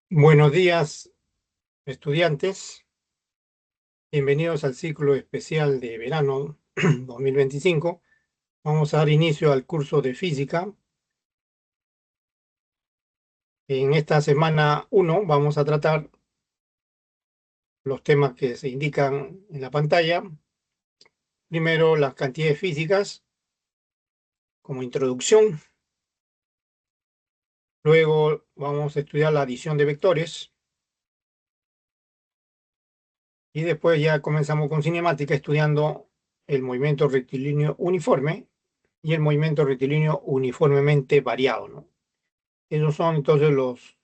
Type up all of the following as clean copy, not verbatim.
Buenos días, estudiantes. Bienvenidos al ciclo especial de verano 2025. Vamos a dar inicio al curso de física. En esta semana 1 vamos a tratar los temas que se indican en la pantalla. Primero, las cantidades físicas como introducción. Luego vamos a estudiar la adición de vectores. Y después ya comenzamos con cinemática estudiando el movimiento rectilíneo uniforme y el movimiento rectilíneo uniformemente variado, ¿no? Esos son entonces los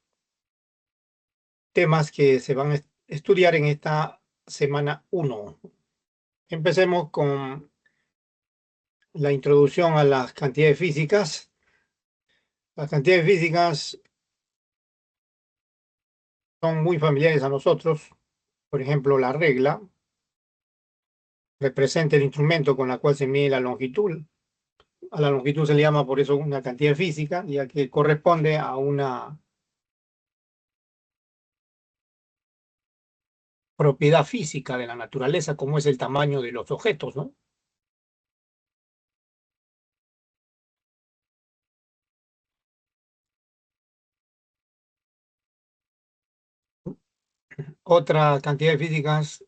temas que se van a estudiar en esta semana 1. Empecemos con la introducción a las cantidades físicas. Las cantidades físicas son muy familiares a nosotros. Por ejemplo, la regla representa el instrumento con la cual se mide la longitud. A la longitud se le llama por eso una cantidad física, ya que corresponde a una propiedad física de la naturaleza, como es el tamaño de los objetos, ¿no? Otras cantidades físicas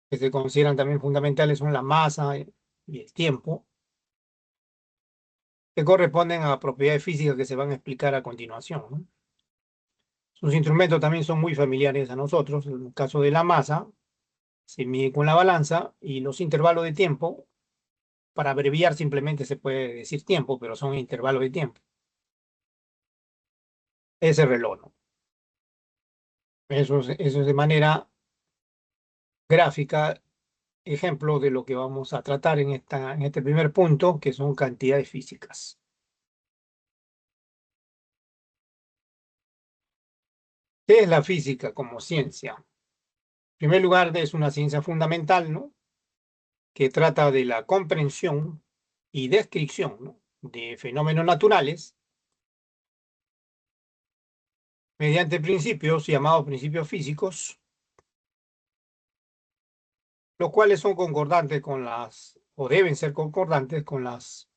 que se consideran también fundamentales son la masa y el tiempo, que corresponden a propiedades físicas que se van a explicar a continuación, ¿no? Sus instrumentos también son muy familiares a nosotros. En el caso de la masa, se mide con la balanza y los intervalos de tiempo, para abreviar simplemente se puede decir tiempo, pero son intervalos de tiempo. Ese reloj, ¿no? Eso es de manera gráfica, ejemplo de lo que vamos a tratar en este primer punto, que son cantidades físicas. ¿Qué es la física como ciencia? En primer lugar, es una ciencia fundamental, ¿no?, que trata de la comprensión y descripción, ¿no?, de fenómenos naturales mediante principios llamados principios físicos, los cuales son concordantes con o deben ser concordantes con las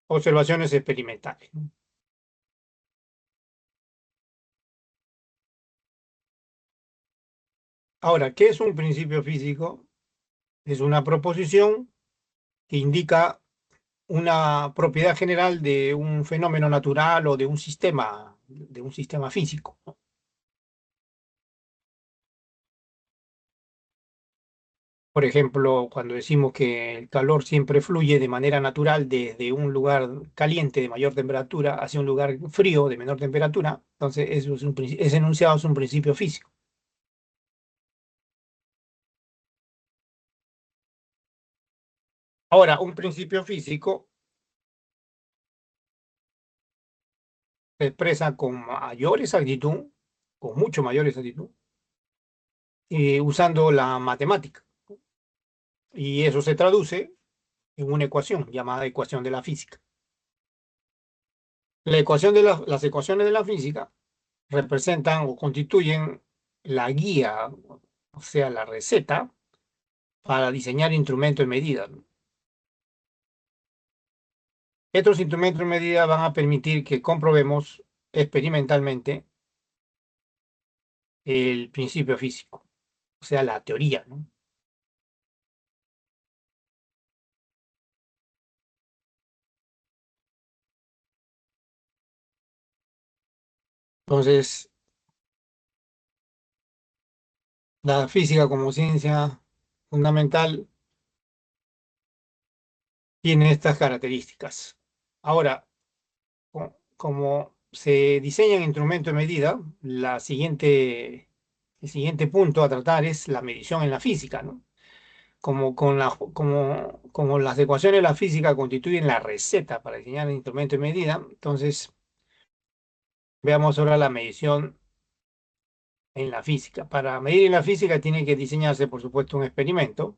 observaciones experimentales, ¿no? Ahora, ¿qué es un principio físico? Es una proposición que indica una propiedad general de un fenómeno natural o de un sistema físico, ¿no? Por ejemplo, cuando decimos que el calor siempre fluye de manera natural desde un lugar caliente de mayor temperatura hacia un lugar frío de menor temperatura, entonces eso es ese enunciado es un principio físico. Ahora, un principio físico se expresa con mayor exactitud, con mucho mayor exactitud, usando la matemática. Y eso se traduce en una ecuación llamada ecuación de la física. Las ecuaciones de la física representan o constituyen la guía, o sea, la receta para diseñar instrumentos de medida, ¿no? Estos instrumentos de medida van a permitir que comprobemos experimentalmente el principio físico, o sea, la teoría, ¿no? Entonces, la física como ciencia fundamental tiene estas características. Ahora, como se diseñan instrumentos de medida, el siguiente punto a tratar es la medición en la física, ¿no? Como las ecuaciones de la física constituyen la receta para diseñar el instrumento de medida, entonces veamos ahora la medición en la física. Para medir en la física tiene que diseñarse, por supuesto, un experimento,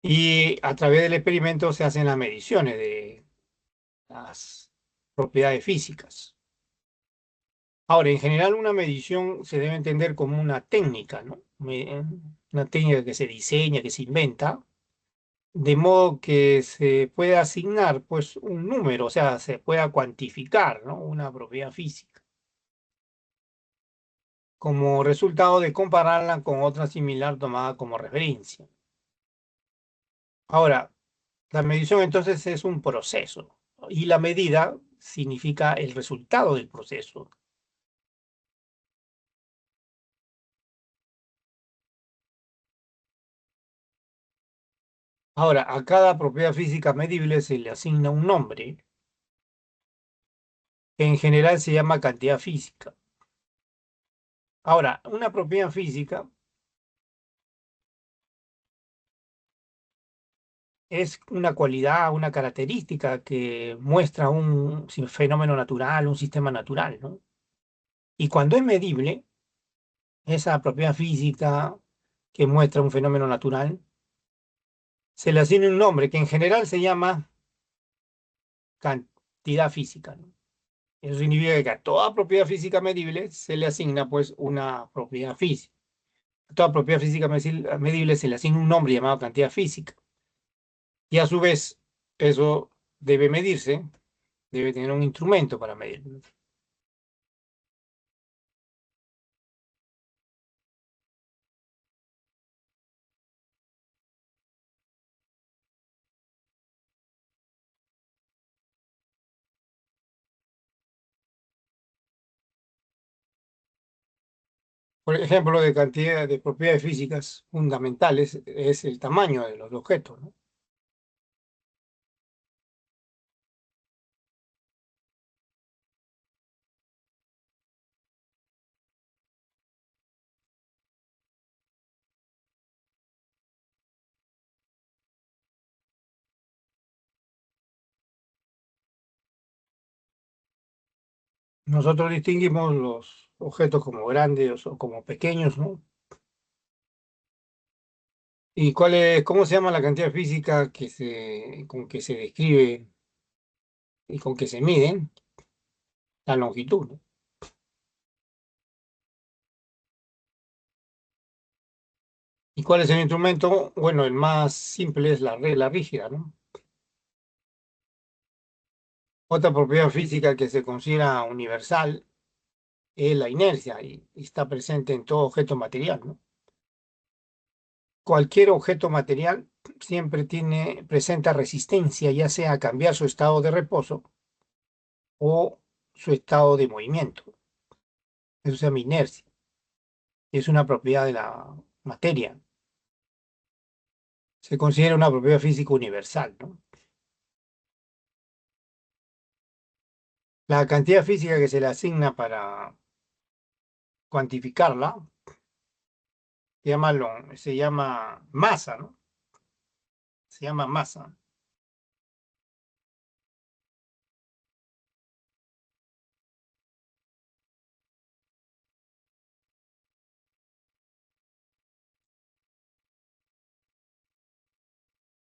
y a través del experimento se hacen las mediciones de las propiedades físicas. Ahora, en general, una medición se debe entender como una técnica, ¿no? Una técnica que se diseña, que se inventa, de modo que se pueda asignar, pues, un número, o sea, se pueda cuantificar, ¿no? Una propiedad física, como resultado de compararla con otra similar tomada como referencia. Ahora, la medición entonces es un proceso y la medida significa el resultado del proceso. Ahora, a cada propiedad física medible se le asigna un nombre, que en general se llama cantidad física. Ahora, una propiedad física es una cualidad, una característica que muestra un fenómeno natural, un sistema natural, ¿no? Y cuando es medible, esa propiedad física que muestra un fenómeno natural, se le asigna un nombre que en general se llama cantidad física, ¿no? Eso significa que a toda propiedad física medible se le asigna pues una propiedad física. A toda propiedad física medible se le asigna un nombre llamado cantidad física. Y a su vez, eso debe medirse, debe tener un instrumento para medirlo. Por ejemplo, de cantidad de propiedades físicas fundamentales es el tamaño de los objetos, ¿no? Nosotros distinguimos los objetos como grandes o como pequeños, ¿no? ¿Y cómo se llama la cantidad física con que se describe y con que se miden la longitud, ¿no? ¿Y cuál es el instrumento? Bueno, el más simple es la regla rígida, ¿no? Otra propiedad física que se considera universal es la inercia y está presente en todo objeto material, ¿no? Cualquier objeto material siempre presenta resistencia, ya sea a cambiar su estado de reposo o su estado de movimiento. Eso se llama inercia. Es una propiedad de la materia. Se considera una propiedad física universal, ¿no? La cantidad física que se le asigna para cuantificarla se llama masa, ¿no? Se llama masa.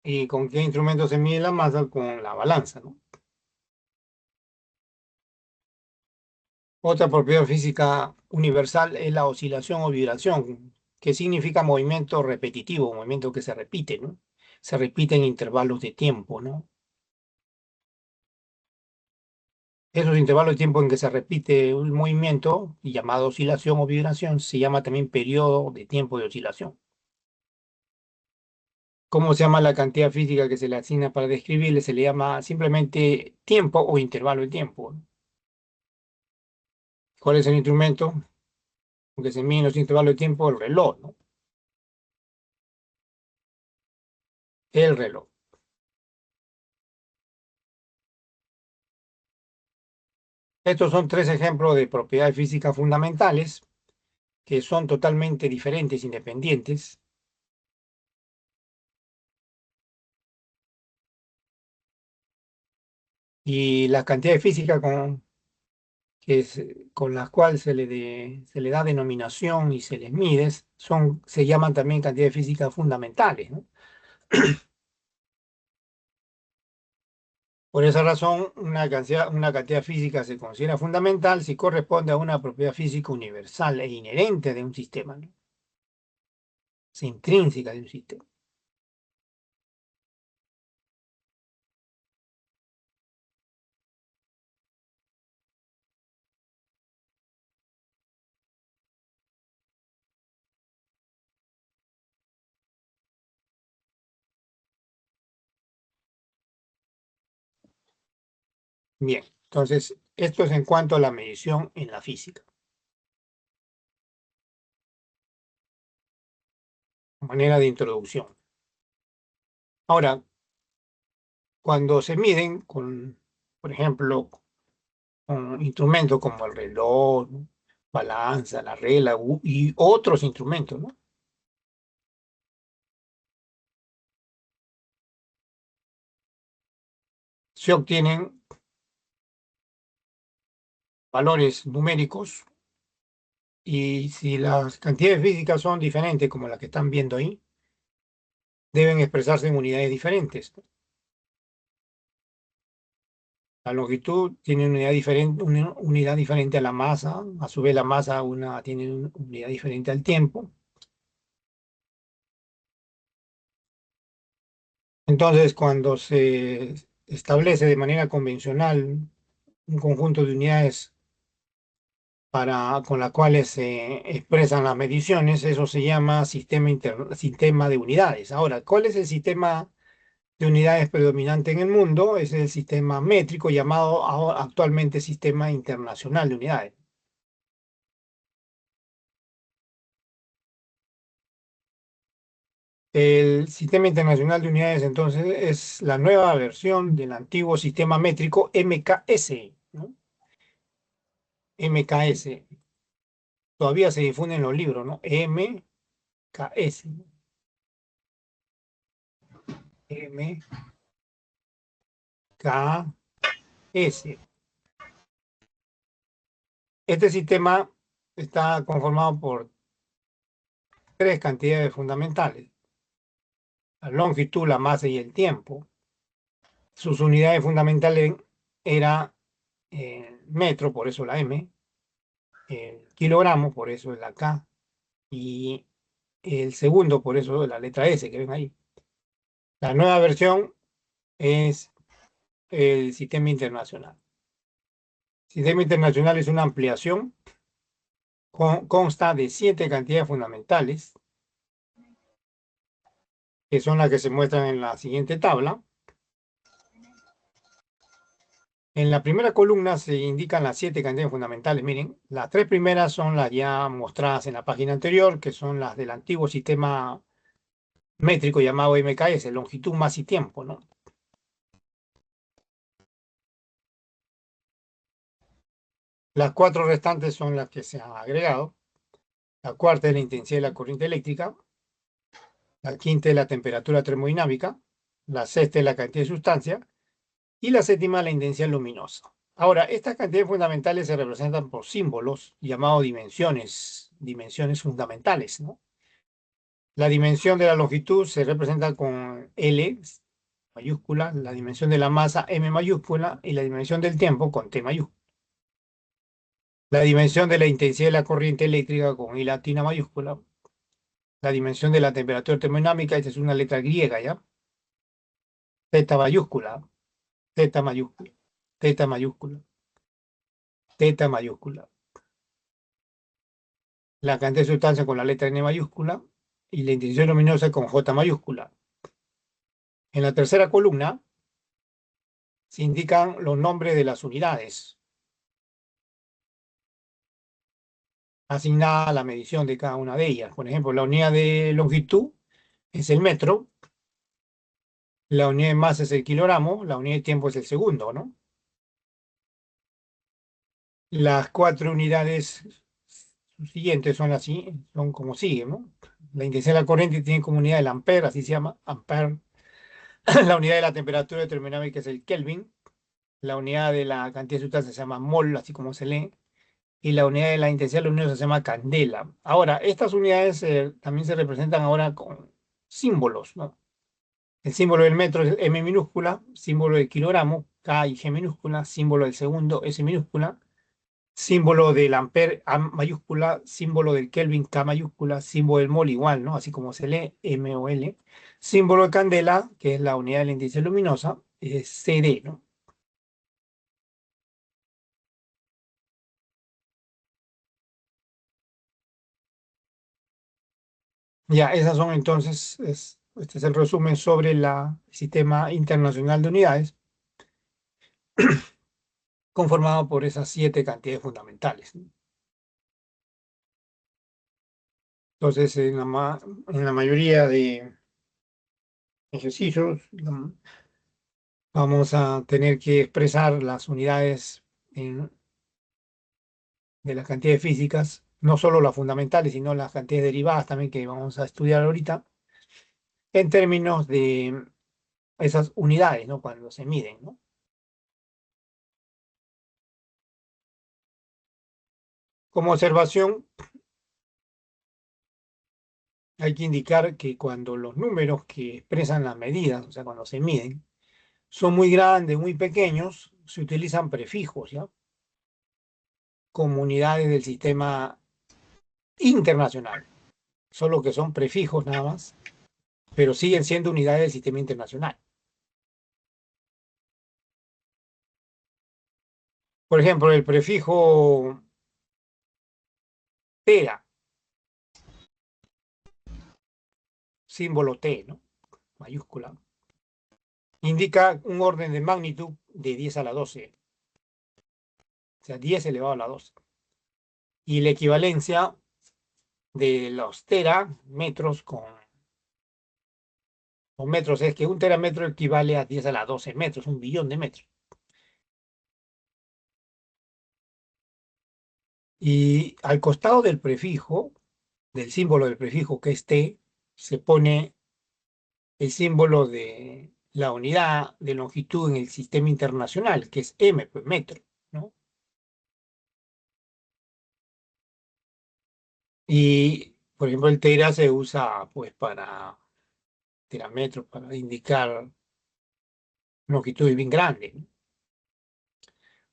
¿Y con qué instrumento se mide la masa? Con la balanza, ¿no? Otra propiedad física universal es la oscilación o vibración, que significa movimiento repetitivo, movimiento que se repite, ¿no? Se repite en intervalos de tiempo, ¿no? Esos intervalos de tiempo en que se repite un movimiento, llamado oscilación o vibración, se llama también periodo de tiempo de oscilación. ¿Cómo se llama la cantidad física que se le asigna para describirle? Se le llama simplemente tiempo o intervalo de tiempo. ¿Cuál es el instrumento? Porque se miden los intervalos de tiempo, el reloj, ¿no? El reloj. Estos son tres ejemplos de propiedades físicas fundamentales que son totalmente diferentes, independientes, y las cantidades físicas con las cuales se le da denominación y se les mide se llaman también cantidades físicas fundamentales, ¿no? Por esa razón, una cantidad física se considera fundamental si corresponde a una propiedad física universal e inherente de un sistema, ¿no? Es intrínseca de un sistema. Bien, entonces, esto es en cuanto a la medición en la física. Manera de introducción. Ahora, cuando se miden con, por ejemplo, con instrumentos como el reloj, ¿no? Balanza, la regla y otros instrumentos, ¿no? Se obtienen valores numéricos y si las cantidades físicas son diferentes, como las que están viendo ahí, deben expresarse en unidades diferentes. La longitud tiene una unidad diferente a la masa, a su vez la masa tiene una unidad diferente al tiempo. Entonces, cuando se establece de manera convencional un conjunto de unidades con las cuales se expresan las mediciones, eso se llama sistema de unidades. Ahora, ¿cuál es el sistema de unidades predominante en el mundo? Es el sistema métrico llamado actualmente Sistema Internacional de Unidades. El Sistema Internacional de Unidades, entonces, es la nueva versión del antiguo sistema métrico MKS, ¿no? MKS. Todavía se difunde en los libros, ¿no? MKS. MKS. Este sistema está conformado por tres cantidades fundamentales: la longitud, la masa y el tiempo. Sus unidades fundamentales era metro, por eso la M, el kilogramo, por eso la K, y el segundo, por eso la letra S que ven ahí. La nueva versión es el sistema internacional. El sistema internacional es una ampliación, consta de 7 cantidades fundamentales, que son las que se muestran en la siguiente tabla. En la primera columna se indican las 7 cantidades fundamentales. Miren, las tres primeras son las ya mostradas en la página anterior, que son las del antiguo sistema métrico llamado MKS, longitud, masa y tiempo, ¿no? Las cuatro restantes son las que se han agregado. La cuarta es la intensidad de la corriente eléctrica. La quinta es la temperatura termodinámica. La sexta es la cantidad de sustancia. Y la séptima, la intensidad luminosa. Ahora, estas cantidades fundamentales se representan por símbolos llamados dimensiones fundamentales, ¿no? La dimensión de la longitud se representa con L mayúscula, la dimensión de la masa M mayúscula y la dimensión del tiempo con T mayúscula. La dimensión de la intensidad de la corriente eléctrica con I latina mayúscula. La dimensión de la temperatura termodinámica, esta es una letra griega, ¿ya? Z mayúscula, Z mayúscula, Z mayúscula, Z mayúscula. La cantidad de sustancia con la letra N mayúscula y la intensidad luminosa con J mayúscula. En la tercera columna se indican los nombres de las unidades asignadas a la medición de cada una de ellas. Por ejemplo, la unidad de longitud es el metro, la unidad de masa es el kilogramo, la unidad de tiempo es el segundo, ¿no? Las cuatro unidades siguientes son como sigue, ¿no? La intensidad de la corriente tiene como unidad el ampere, así se llama, ampere. La unidad de la temperatura termodinámica es el Kelvin. La unidad de la cantidad de sustancia se llama mol, así como se lee. Y la unidad de la intensidad luminosa se llama candela. Ahora, estas unidades también se representan ahora con símbolos, ¿no? El símbolo del metro es M minúscula, símbolo del kilogramo, K y G minúscula, símbolo del segundo, S minúscula, símbolo del ampere, A mayúscula, símbolo del Kelvin, K mayúscula, símbolo del mol igual, ¿no? Así como se lee, M o L. Símbolo de candela, que es la unidad del índice luminosa, es CD, ¿no? Ya, esas son entonces, este es el resumen sobre el Sistema Internacional de Unidades, conformado por esas 7 cantidades fundamentales, ¿no? Entonces, en la mayoría de ejercicios, vamos a tener que expresar las unidades de las cantidades físicas, no solo las fundamentales, sino las cantidades derivadas también que vamos a estudiar ahorita, en términos de esas unidades, ¿no? Cuando se miden, ¿no? Como observación, hay que indicar que cuando los números que expresan las medidas, o sea, cuando se miden, son muy grandes, muy pequeños, se utilizan prefijos, ¿ya? Como unidades del sistema internacional, solo que son prefijos nada más, pero siguen siendo unidades del sistema internacional. Por ejemplo, el prefijo tera, símbolo T, ¿no? Mayúscula, indica un orden de magnitud de 10 a la 12, o sea, 10 elevado a la 12. Y la equivalencia de los tera, metros con metros, es que un terametro equivale a 10 a la 12 metros, un billón de metros. Y al costado del prefijo, del símbolo del prefijo que es T, se pone el símbolo de la unidad de longitud en el sistema internacional, que es M, pues metro, ¿no? Y, por ejemplo, el tera se usa, pues, para terametros, para indicar longitudes bien grandes, ¿no?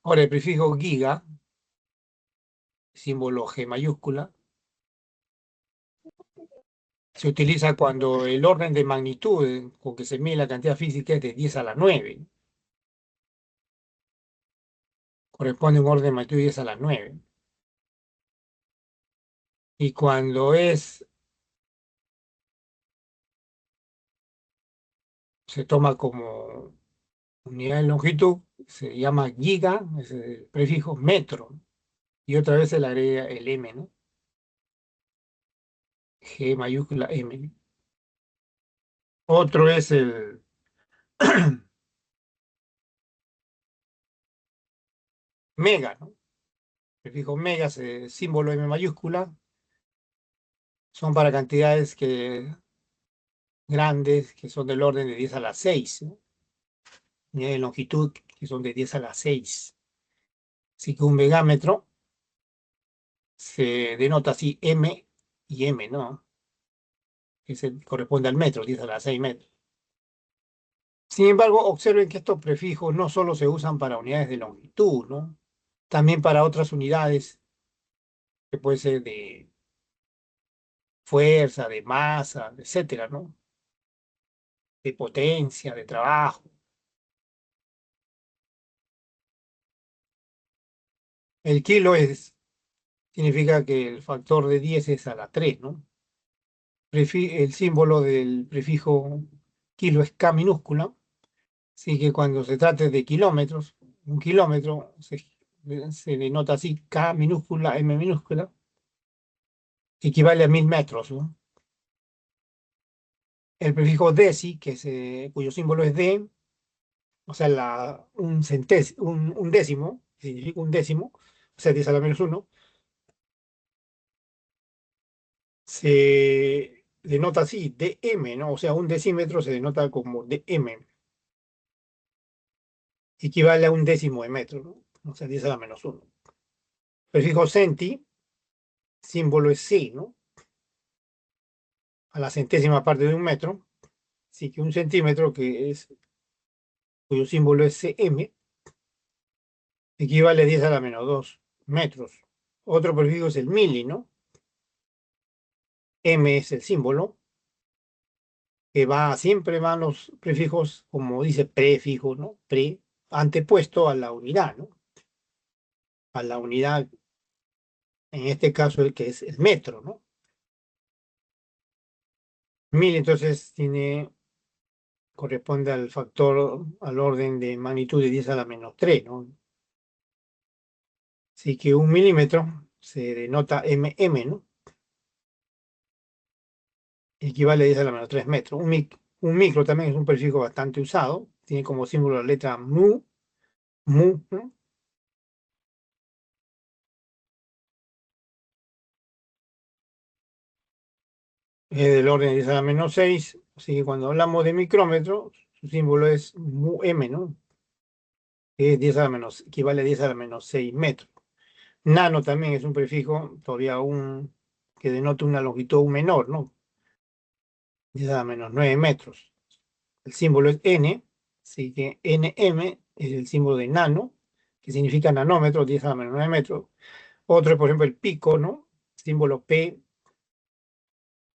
Ahora, el prefijo giga, símbolo G mayúscula, se utiliza cuando el orden de magnitud con que se mide la cantidad física es de 10 a la 9. Corresponde a un orden de magnitud de 10 a la 9. Y cuando se toma como unidad de longitud, se llama giga, es el prefijo metro. Y otra vez se le agrega el M, ¿no? G mayúscula M. Otro es el mega, ¿no? Prefijo mega, símbolo M mayúscula, son para cantidades grandes que son del orden de 10 a la 6, ¿no? Unidades de longitud que son de 10 a la 6. Así que un megámetro se denota así M y M, ¿no? Corresponde al metro, 10 a la 6 metros. Sin embargo, observen que estos prefijos no solo se usan para unidades de longitud, ¿no? También para otras unidades que puede ser de fuerza, de masa, etcétera, ¿no? De potencia, de trabajo. El kilo significa que el factor de 10 es a la 3, ¿no? El símbolo del prefijo kilo es K minúscula, así que cuando se trate de kilómetros, un kilómetro se denota así K minúscula, M minúscula, equivale a 1000 metros, ¿no? El prefijo deci, cuyo símbolo es D, o sea, un décimo, significa un décimo, o sea, 10 a la menos uno, se denota así, dm, ¿no? O sea, un decímetro se denota como dm, equivale a un décimo de metro, ¿no? O sea, 10 a la menos uno. Prefijo centi, símbolo es C, ¿no? A la centésima parte de un metro, así que un centímetro, cuyo símbolo es cm, equivale a 10 a la menos 2 metros. Otro prefijo es el mili, ¿no? M es el símbolo, que siempre van los prefijos, como dice prefijo, ¿no? Antepuesto a la unidad, ¿no? A la unidad, en este caso, el que es el metro, ¿no? Mil, entonces, corresponde al factor, al orden de magnitud de 10 a la menos 3, ¿no? Así que 1 milímetro se denota mm, ¿no? Equivale a 10 a la menos 3 metros. Un micro también es un prefijo bastante usado. Tiene como símbolo la letra mu, ¿no? Es del orden de 10 a la menos 6. Así que cuando hablamos de micrómetro, su símbolo es m, ¿no? Que es 10 a la menos, equivale a 10 a la menos 6 metros. Nano también es un prefijo, todavía que denota una longitud aún menor, ¿no? 10 a la menos 9 metros. El símbolo es N, así que NM es el símbolo de nano, que significa nanómetro, 10 a la menos 9 metros. Otro, por ejemplo, el pico, ¿no? Símbolo P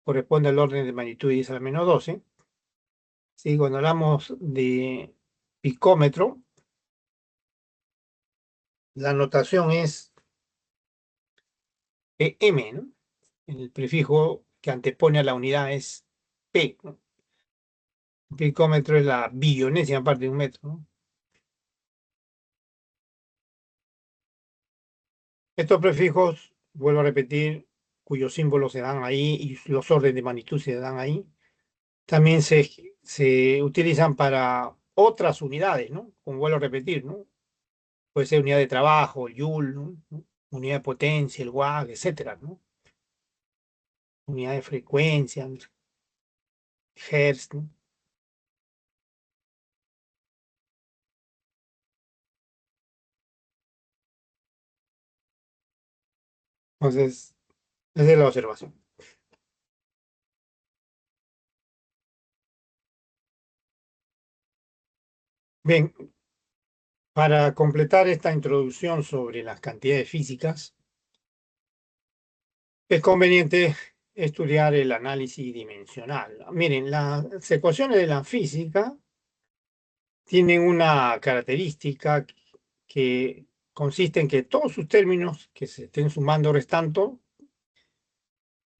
corresponde al orden de magnitud 10 a la menos 12. Sí, cuando hablamos de picómetro, la notación es PM, ¿no? El prefijo que antepone a la unidad es P, ¿no? El picómetro es la billonésima parte de un metro, ¿no? Estos prefijos, vuelvo a repetir, cuyos símbolos se dan ahí y los órdenes de magnitud se dan ahí, también se utilizan para otras unidades, ¿no? Como vuelvo a repetir, ¿no? Puede ser unidad de trabajo, el Joule, ¿no? Unidad de potencia, el Watt, etcétera, ¿no? Unidad de frecuencia, Hertz, ¿no? Entonces, esa es la observación. Bien, para completar esta introducción sobre las cantidades físicas, es conveniente estudiar el análisis dimensional. Miren, las ecuaciones de la física tienen una característica que consiste en que todos sus términos que se estén sumando o restando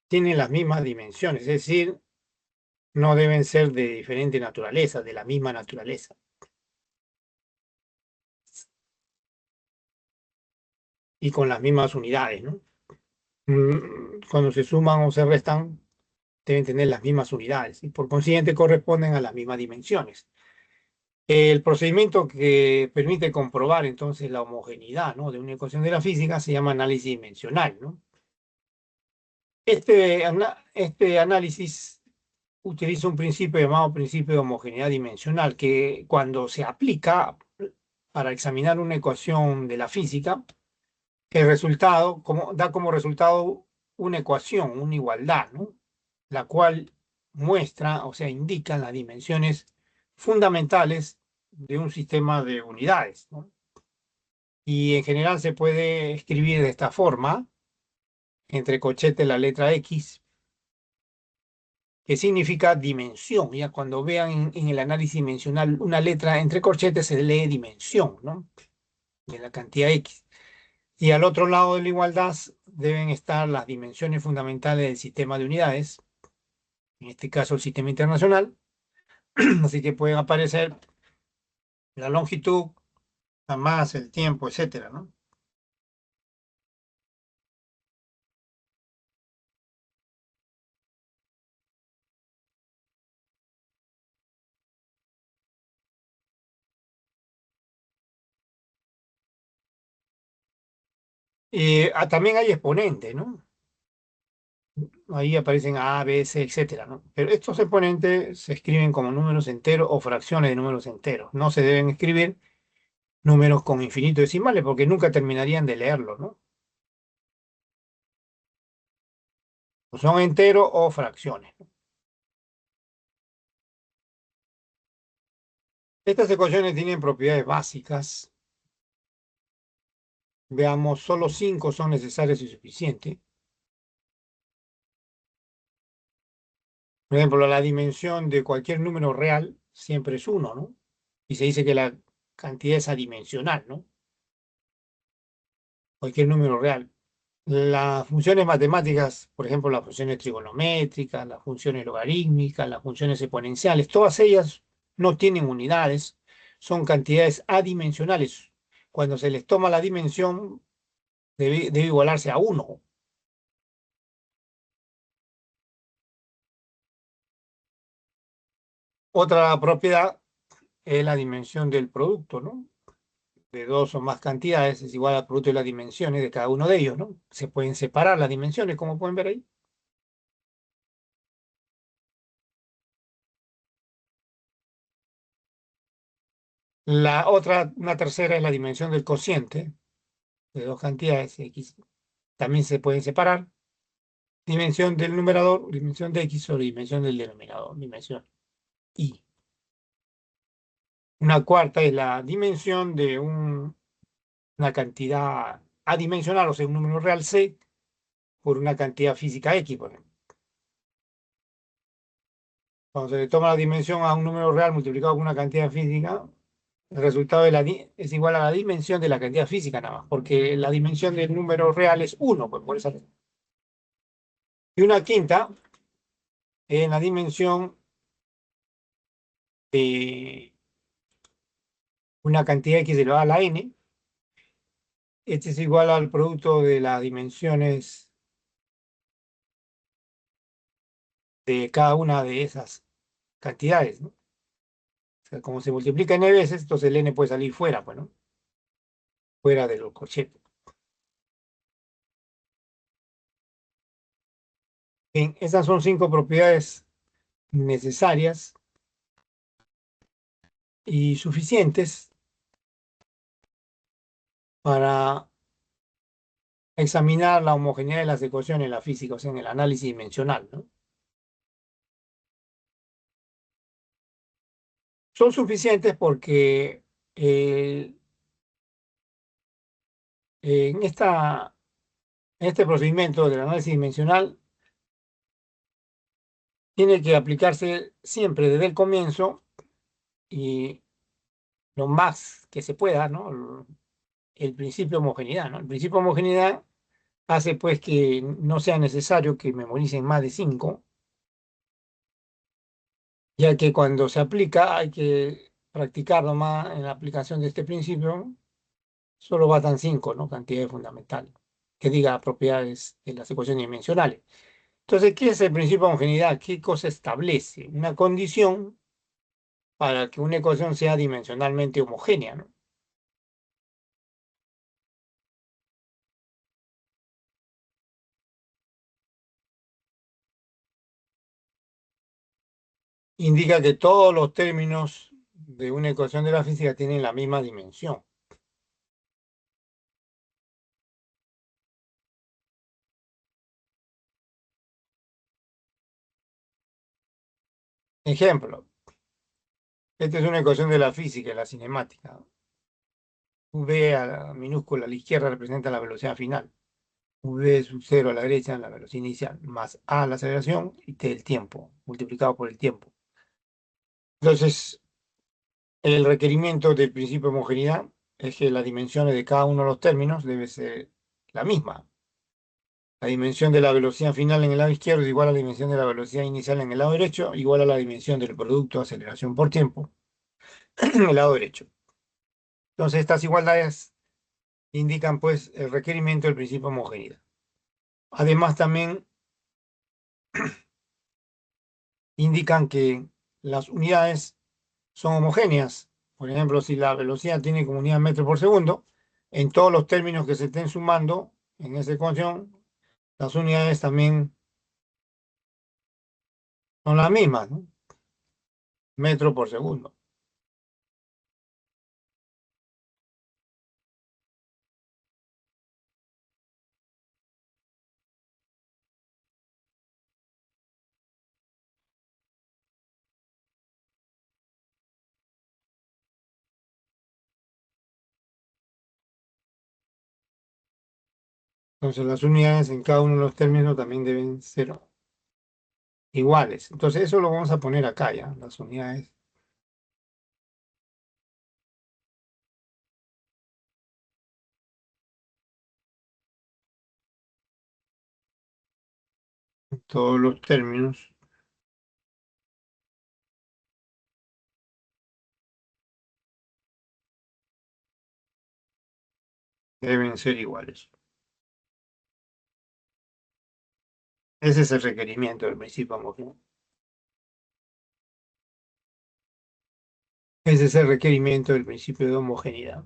tienen las mismas dimensiones, es decir, no deben ser de diferente naturaleza, de la misma naturaleza. Y con las mismas unidades, ¿no? Cuando se suman o se restan, deben tener las mismas unidades y por consiguiente corresponden a las mismas dimensiones. El procedimiento que permite comprobar entonces la homogeneidad, ¿no?, de una ecuación de la física se llama análisis dimensional, ¿no? Este análisis utiliza un principio llamado principio de homogeneidad dimensional, que cuando se aplica para examinar una ecuación de la física, el resultado da como resultado una ecuación, una igualdad, ¿no?, la cual muestra, o sea, indica las dimensiones fundamentales de un sistema de unidades, ¿no? Y en general se puede escribir de esta forma, entre corchetes la letra X, que significa dimensión. Ya cuando vean en el análisis dimensional una letra entre corchetes se lee dimensión, ¿no?, de la cantidad X. Y al otro lado de la igualdad deben estar las dimensiones fundamentales del sistema de unidades, en este caso el sistema internacional, así que pueden aparecer la longitud, la masa, el tiempo, etcétera, ¿no? También hay exponentes, ¿no? Ahí aparecen A, B, C, etcétera, ¿no? Pero estos exponentes se escriben como números enteros o fracciones de números enteros. No se deben escribir números con infinitos decimales porque nunca terminarían de leerlo, ¿no? O son enteros o fracciones. Estas ecuaciones tienen propiedades básicas Veamos, solo 5 son necesarias y suficientes. Por ejemplo, la dimensión de cualquier número real siempre es uno, ¿no? Y se dice que la cantidad es adimensional, ¿no? Cualquier número real. Las funciones matemáticas, por ejemplo, las funciones trigonométricas, las funciones logarítmicas, las funciones exponenciales, todas ellas no tienen unidades, son cantidades adimensionales. Cuando se les toma la dimensión, debe igualarse a uno. Otra propiedad es la dimensión del producto, ¿no? De dos o más cantidades es igual al producto de las dimensiones de cada uno de ellos, ¿no? Se pueden separar las dimensiones, como pueden ver ahí. La otra, una tercera es la dimensión del cociente de dos cantidades X. También se pueden separar. Dimensión del numerador, dimensión de X sobre dimensión del denominador, dimensión Y. Una cuarta es la dimensión de una cantidad adimensional, o sea, un número real C, por una cantidad física X, por ejemplo. Cuando se le toma la dimensión a un número real multiplicado por una cantidad física, el resultado es igual a la dimensión de la cantidad física nada más, porque la dimensión del número real es uno, pues por esa razón. Y una quinta es la dimensión de una cantidad X elevada a la n. Este es igual al producto de las dimensiones de cada una de esas cantidades, ¿no? O sea, como se multiplica n veces, entonces el n puede salir fuera, pues, ¿no? Fuera de los corchetes. Bien, esas son 5 propiedades necesarias y suficientes para examinar la homogeneidad de las ecuaciones en la física, o sea, en el análisis dimensional, ¿no? Son suficientes porque eh, en en este procedimiento del análisis dimensional tiene que aplicarse siempre desde el comienzo y lo más que se pueda, ¿no? El principio de homogeneidad, ¿no? El principio de homogeneidad hace pues que no sea necesario que memoricen más de 5, ya que cuando se aplica hay que practicar nomás en la aplicación de este principio, solo bastan 5, ¿no? Cantidades fundamentales, que diga propiedades de las ecuaciones dimensionales. Entonces, ¿qué es el principio de homogeneidad? ¿Qué cosa establece? Una condición para que una ecuación sea dimensionalmente homogénea, ¿no? Indica que todos los términos de una ecuación de la física tienen la misma dimensión. Ejemplo, esta es una ecuación de la física, la cinemática. V a la minúscula a la izquierda representa la velocidad final. V sub 0 a la derecha, la velocidad inicial, más A la aceleración y T el tiempo, multiplicado por el tiempo. Entonces, el requerimiento del principio de homogeneidad es que las dimensiones de cada uno de los términos debe ser la misma. La dimensión de la velocidad final en el lado izquierdo es igual a la dimensión de la velocidad inicial en el lado derecho, igual a la dimensión del producto de aceleración por tiempo en el lado derecho. Entonces, estas igualdades indican pues el requerimiento del principio de homogeneidad. Además, también indican que las unidades son homogéneas. Por ejemplo, si la velocidad tiene como unidad metro por segundo, en todos los términos que se estén sumando en esa ecuación, las unidades también son las mismas, ¿no? Metro por segundo. Entonces las unidades en cada uno de los términos también deben ser iguales. Entonces eso lo vamos a poner acá ya, las unidades. En todos los términos deben ser iguales. Ese es el requerimiento del principio homogéneo. Ese es el requerimiento del principio de homogeneidad.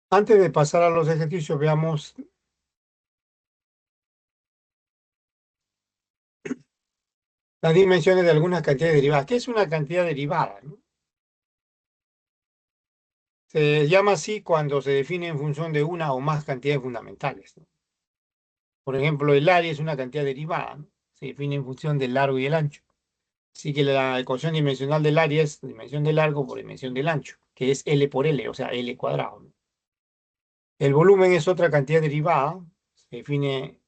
Antes de pasar a los ejercicios, veamos las dimensiones de algunas cantidades derivadas. ¿Qué es una cantidad derivada, no? Se llama así cuando se define en función de una o más cantidades fundamentales, ¿no? Por ejemplo, el área es una cantidad derivada, ¿no? Se define en función del largo y el ancho. Así que la ecuación dimensional del área es dimensión del largo por dimensión del ancho, que es L por L, o sea, L cuadrado, ¿no? El volumen es otra cantidad derivada, se define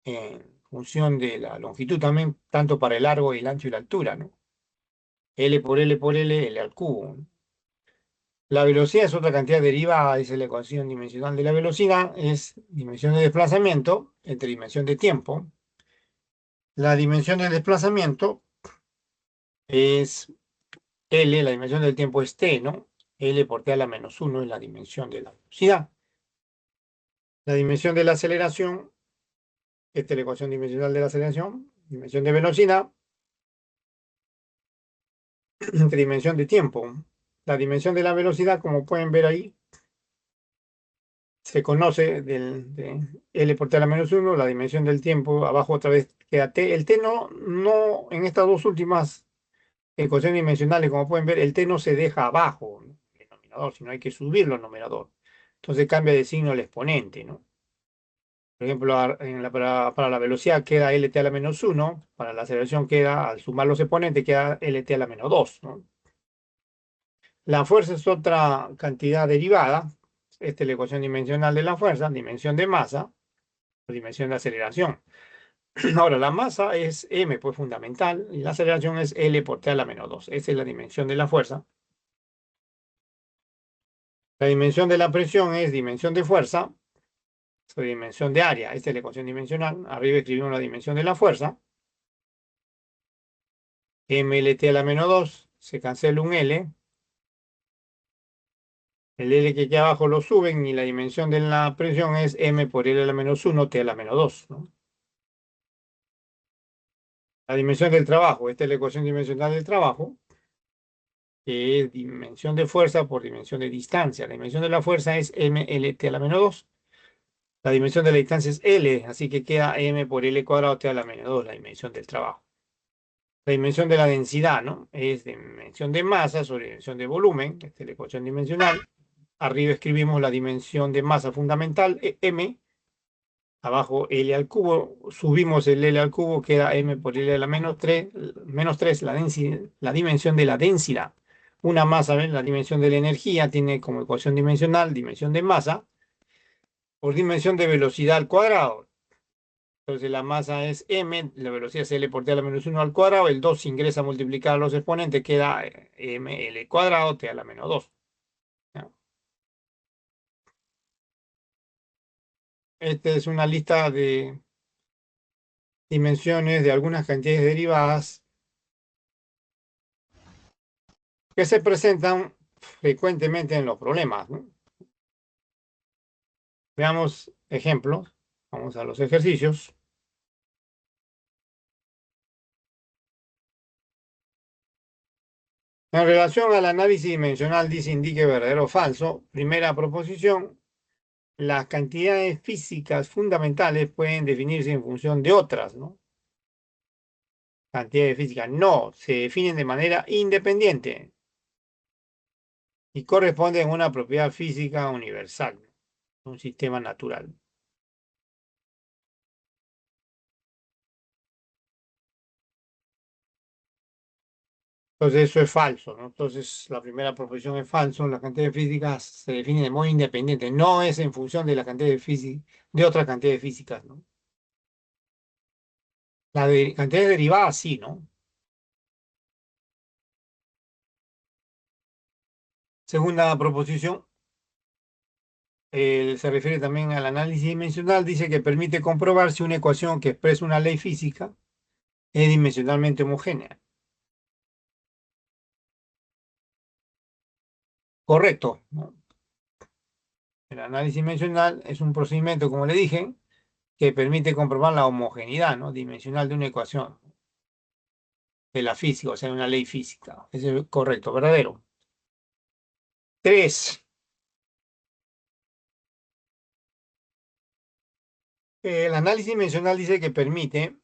en función de la longitud también, tanto para el largo, el ancho y la altura, ¿no? L por L por L, L al cubo, ¿no? La velocidad es otra cantidad derivada, es la ecuación dimensional de la velocidad, es dimensión de desplazamiento entre dimensión de tiempo. La dimensión del desplazamiento es L, la dimensión del tiempo es T, ¿no? L por T a la menos 1 es la dimensión de la velocidad. La dimensión de la aceleración, esta es la ecuación dimensional de la aceleración, dimensión de velocidad entre dimensión de tiempo. La dimensión de la velocidad, como pueden ver ahí, se conoce de L por T a la menos 1, la dimensión del tiempo, abajo otra vez queda T. El T no, en estas dos últimas ecuaciones dimensionales, como pueden ver, el T no se deja abajo, ¿no? El denominador, sino hay que subirlo al numerador. Entonces cambia de signo el exponente, ¿no? Por ejemplo, para la velocidad queda LT a la menos 1, para la aceleración queda, al sumar los exponentes, queda LT a la menos 2, ¿no? La fuerza es otra cantidad derivada. Esta es la ecuación dimensional de la fuerza, dimensión de masa, dimensión de aceleración. Ahora, la masa es m, pues fundamental, y la aceleración es L por T a la menos 2. Esa es la dimensión de la fuerza. La dimensión de la presión es dimensión de fuerza, su dimensión de área. Esta es la ecuación dimensional. Arriba escribimos la dimensión de la fuerza. MLT a la menos 2, se cancela un L. El L que queda abajo lo suben y la dimensión de la presión es M por L a la menos 1, T a la menos 2, ¿no? La dimensión del trabajo, esta es la ecuación dimensional del trabajo, que es dimensión de fuerza por dimensión de distancia. La dimensión de la fuerza es MLT a la menos 2. La dimensión de la distancia es L, así que queda M por L cuadrado T a la menos 2, la dimensión del trabajo. La dimensión de la densidad, ¿no? Es dimensión de masa sobre dimensión de volumen, esta es la ecuación dimensional. Arriba escribimos la dimensión de masa fundamental, M. Abajo L al cubo, subimos el L al cubo, queda M por L a la menos 3 la dimensión de la densidad. Una masa, ¿ven? La dimensión de la energía tiene como ecuación dimensional, dimensión de masa, por dimensión de velocidad al cuadrado. Entonces la masa es M, la velocidad es L por T a la menos 1 al cuadrado, el 2 ingresa a multiplicar los exponentes, queda M, L cuadrado, T a la menos 2. ¿Ya? Esta es una lista de dimensiones de algunas cantidades derivadas que se presentan frecuentemente en los problemas, ¿no? Veamos ejemplos. Vamos a los ejercicios. En relación al análisis dimensional, dice indique verdadero o falso. Primera proposición. Las cantidades físicas fundamentales pueden definirse en función de otras, ¿no? Cantidades físicas no, se definen de manera independiente y corresponden a una propiedad física universal, un sistema natural. Entonces eso es falso, ¿no? Entonces la primera proposición es falso, las cantidades físicas se definen de modo independiente, no es en función de la cantidad de física, de otras cantidades físicas, ¿no? La de cantidades derivadas sí, ¿no? Segunda proposición, se refiere también al análisis dimensional, dice que permite comprobar si una ecuación que expresa una ley física es dimensionalmente homogénea. Correcto, ¿no? El análisis dimensional es un procedimiento, como le dije, que permite comprobar la homogeneidad, ¿no? Dimensional de una ecuación de la física, o sea, una ley física. Ese es correcto, verdadero. Tres, el análisis dimensional dice que permite,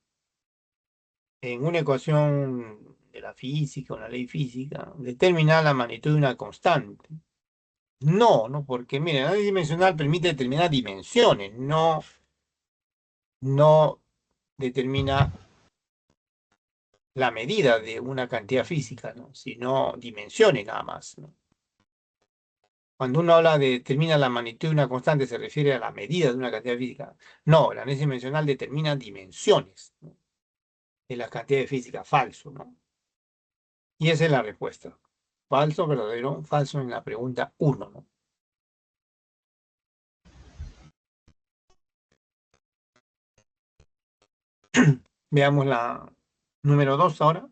en una ecuación de la física, una ley física, determinar la magnitud de una constante. No, no, porque mire, el análisis dimensional permite determinar dimensiones, no determina la medida de una cantidad física, ¿no? Sino dimensiones nada más, ¿no? Cuando uno habla de determina la magnitud de una constante, se refiere a la medida de una cantidad física. No, el análisis dimensional determina dimensiones, ¿no? De las cantidades físicas. Falso, ¿no? Y esa es la respuesta. Falso, verdadero, falso en la pregunta uno, ¿no? Veamos la número 2 ahora.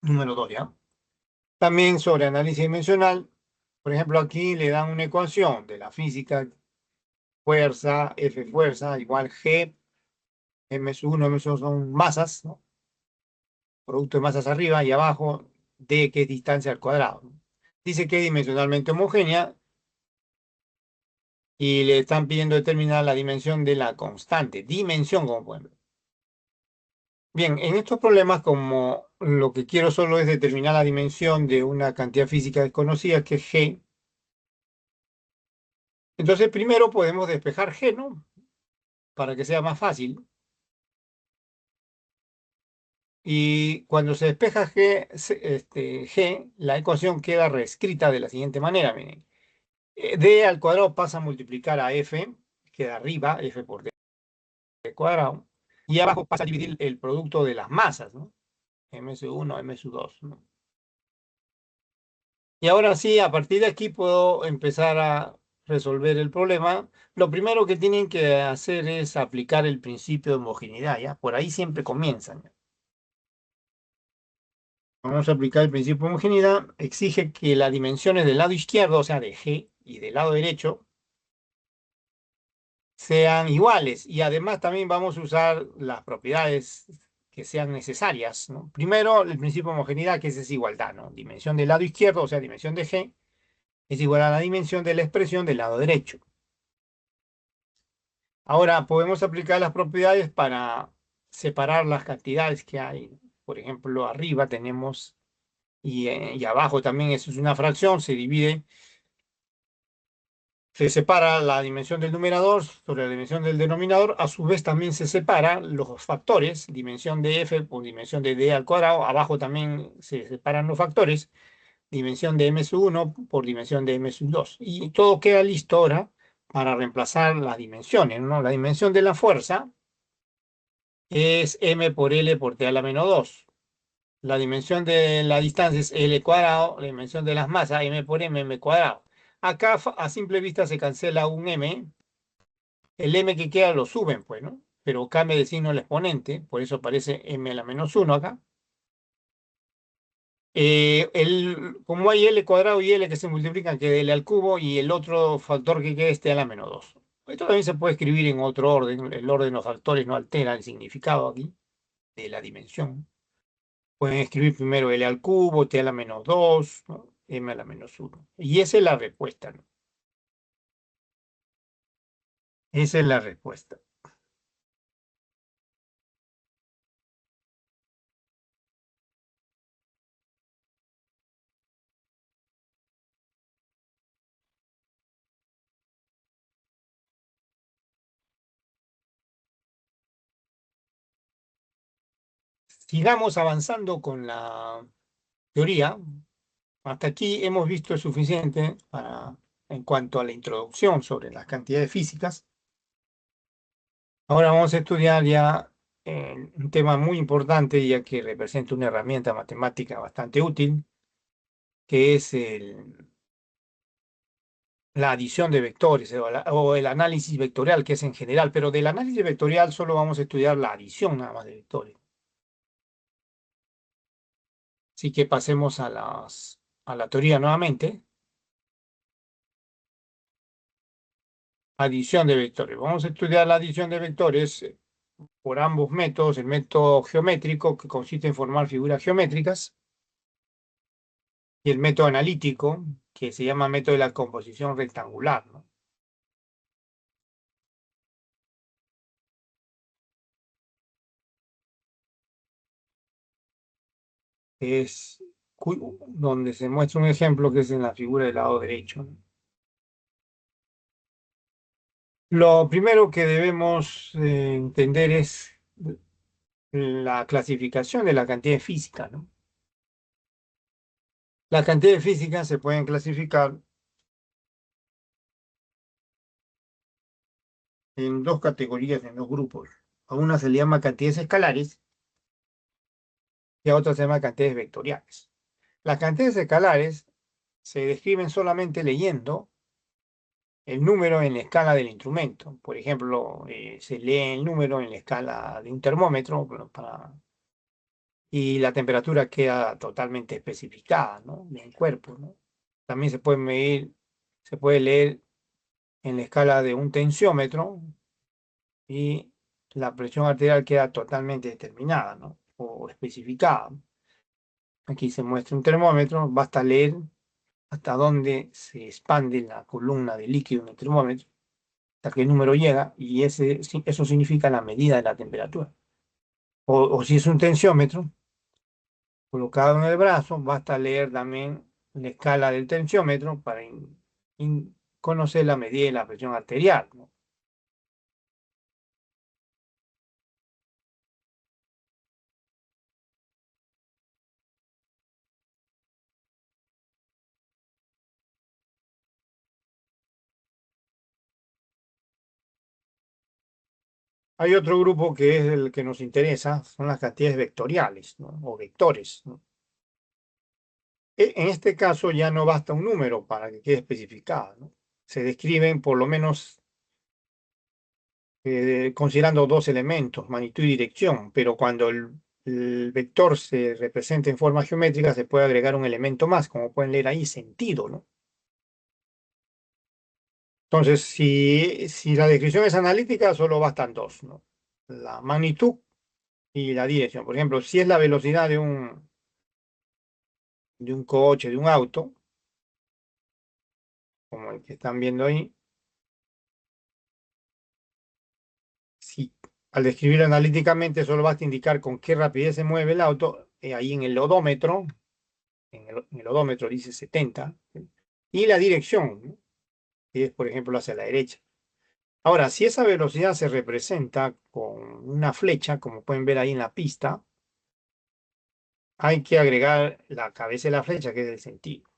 Número 2 ya. También sobre análisis dimensional. Por ejemplo, aquí le dan una ecuación de la física, fuerza, F fuerza, igual G, M1, M2 son masas, ¿no? Producto de masas arriba y abajo, D, que es distancia al cuadrado, ¿no? Dice que es dimensionalmente homogénea y le están pidiendo determinar la dimensión de la constante. Dimensión, como pueden ver. Bien, en estos problemas, como lo que quiero solo es determinar la dimensión de una cantidad física desconocida, que es G, entonces primero podemos despejar G, ¿no? Para que sea más fácil. Y cuando se despeja G, G, la ecuación queda reescrita de la siguiente manera, miren. D al cuadrado pasa a multiplicar a F, queda arriba, F por D cuadrado, y abajo pasa a dividir el producto de las masas, ¿no? MS1, MS2, ¿no? Y ahora sí, a partir de aquí puedo empezar a resolver el problema. Lo primero que tienen que hacer es aplicar el principio de homogeneidad, ¿ya? Por ahí siempre comienzan. Vamos a aplicar el principio de homogeneidad. Exige que las dimensiones del lado izquierdo, o sea, de G, y del lado derecho, sean iguales. Y además también vamos a usar las propiedades que sean necesarias, ¿no? Primero, el principio de homogeneidad, que es desigualdad, ¿no? Dimensión del lado izquierdo, o sea, dimensión de G, es igual a la dimensión de la expresión del lado derecho. Ahora, podemos aplicar las propiedades para separar las cantidades que hay. Por ejemplo, arriba tenemos y abajo también, eso es una fracción, se divide. Se separa la dimensión del numerador sobre la dimensión del denominador. A su vez también se separan los factores, dimensión de f por dimensión de d al cuadrado. Abajo también se separan los factores, dimensión de m1 por dimensión de m2. Y todo queda listo ahora para reemplazar las dimensiones, ¿no? La dimensión de la fuerza es m por l por t a la menos 2. La dimensión de la distancia es L cuadrado, la dimensión de las masas, M por M, M cuadrado. Acá a simple vista se cancela un M, el M que queda lo suben, pues, ¿no? Pero cambia de signo el exponente, por eso aparece M a la menos 1 acá. Como hay L cuadrado y L que se multiplican, que L al cubo y el otro factor que quede es T a la menos 2. Esto también se puede escribir en otro orden. El orden de los factores no altera el significado aquí de la dimensión. Pueden escribir primero L al cubo, T a la menos 2, ¿no? M a la menos 1. Y esa es la respuesta, ¿no? Esa es la respuesta. Sigamos avanzando con la teoría. Hasta aquí hemos visto suficiente en cuanto a la introducción sobre las cantidades físicas. Ahora vamos a estudiar ya un tema muy importante, ya que representa una herramienta matemática bastante útil, que es la adición de vectores o el análisis vectorial, que es en general, pero del análisis vectorial solo vamos a estudiar la adición nada más de vectores. Así que pasemos a la teoría nuevamente. Adición de vectores. Vamos a estudiar la adición de vectores por ambos métodos, el método geométrico, que consiste en formar figuras geométricas, y el método analítico, que se llama método de la composición rectangular, ¿no? Es donde se muestra un ejemplo que es en la figura del lado derecho, ¿no? Lo primero que debemos entender es la clasificación de la cantidad física, ¿no? Las cantidades físicas se pueden clasificar en dos categorías, en dos grupos. A una se le llama cantidades escalares y a otra se llama cantidades vectoriales. Las cantidades escalares se describen solamente leyendo el número en la escala del instrumento. Por ejemplo, se lee el número en la escala de un termómetro y la temperatura queda totalmente especificada, ¿no? En el cuerpo, ¿no? También se puede medir, se puede leer en la escala de un tensiómetro y la presión arterial queda totalmente determinada, ¿no? O especificada. Aquí se muestra un termómetro, basta leer hasta dónde se expande la columna de líquido en el termómetro, hasta que el número llega, y eso significa la medida de la temperatura. O si es un tensiómetro colocado en el brazo, basta leer también la escala del tensiómetro para conocer la medida de la presión arterial, ¿no? Hay otro grupo que es el que nos interesa, son las cantidades vectoriales, ¿no? O vectores, ¿no? En este caso ya no basta un número para que quede especificado, ¿no? Se describen por lo menos considerando dos elementos, magnitud y dirección, pero cuando el vector se representa en forma geométrica se puede agregar un elemento más, como pueden leer ahí, sentido, ¿no? Entonces, si la descripción es analítica, solo bastan dos, ¿no? La magnitud y la dirección. Por ejemplo, si es la velocidad de un coche, de un auto, como el que están viendo ahí, si al describirlo analíticamente solo basta indicar con qué rapidez se mueve el auto, ahí en el odómetro, en el odómetro dice 70, ¿sí? Y la dirección, ¿no? Que es, por ejemplo, hacia la derecha. Ahora, si esa velocidad se representa con una flecha, como pueden ver ahí en la pista, hay que agregar la cabeza de la flecha, que es el sentido.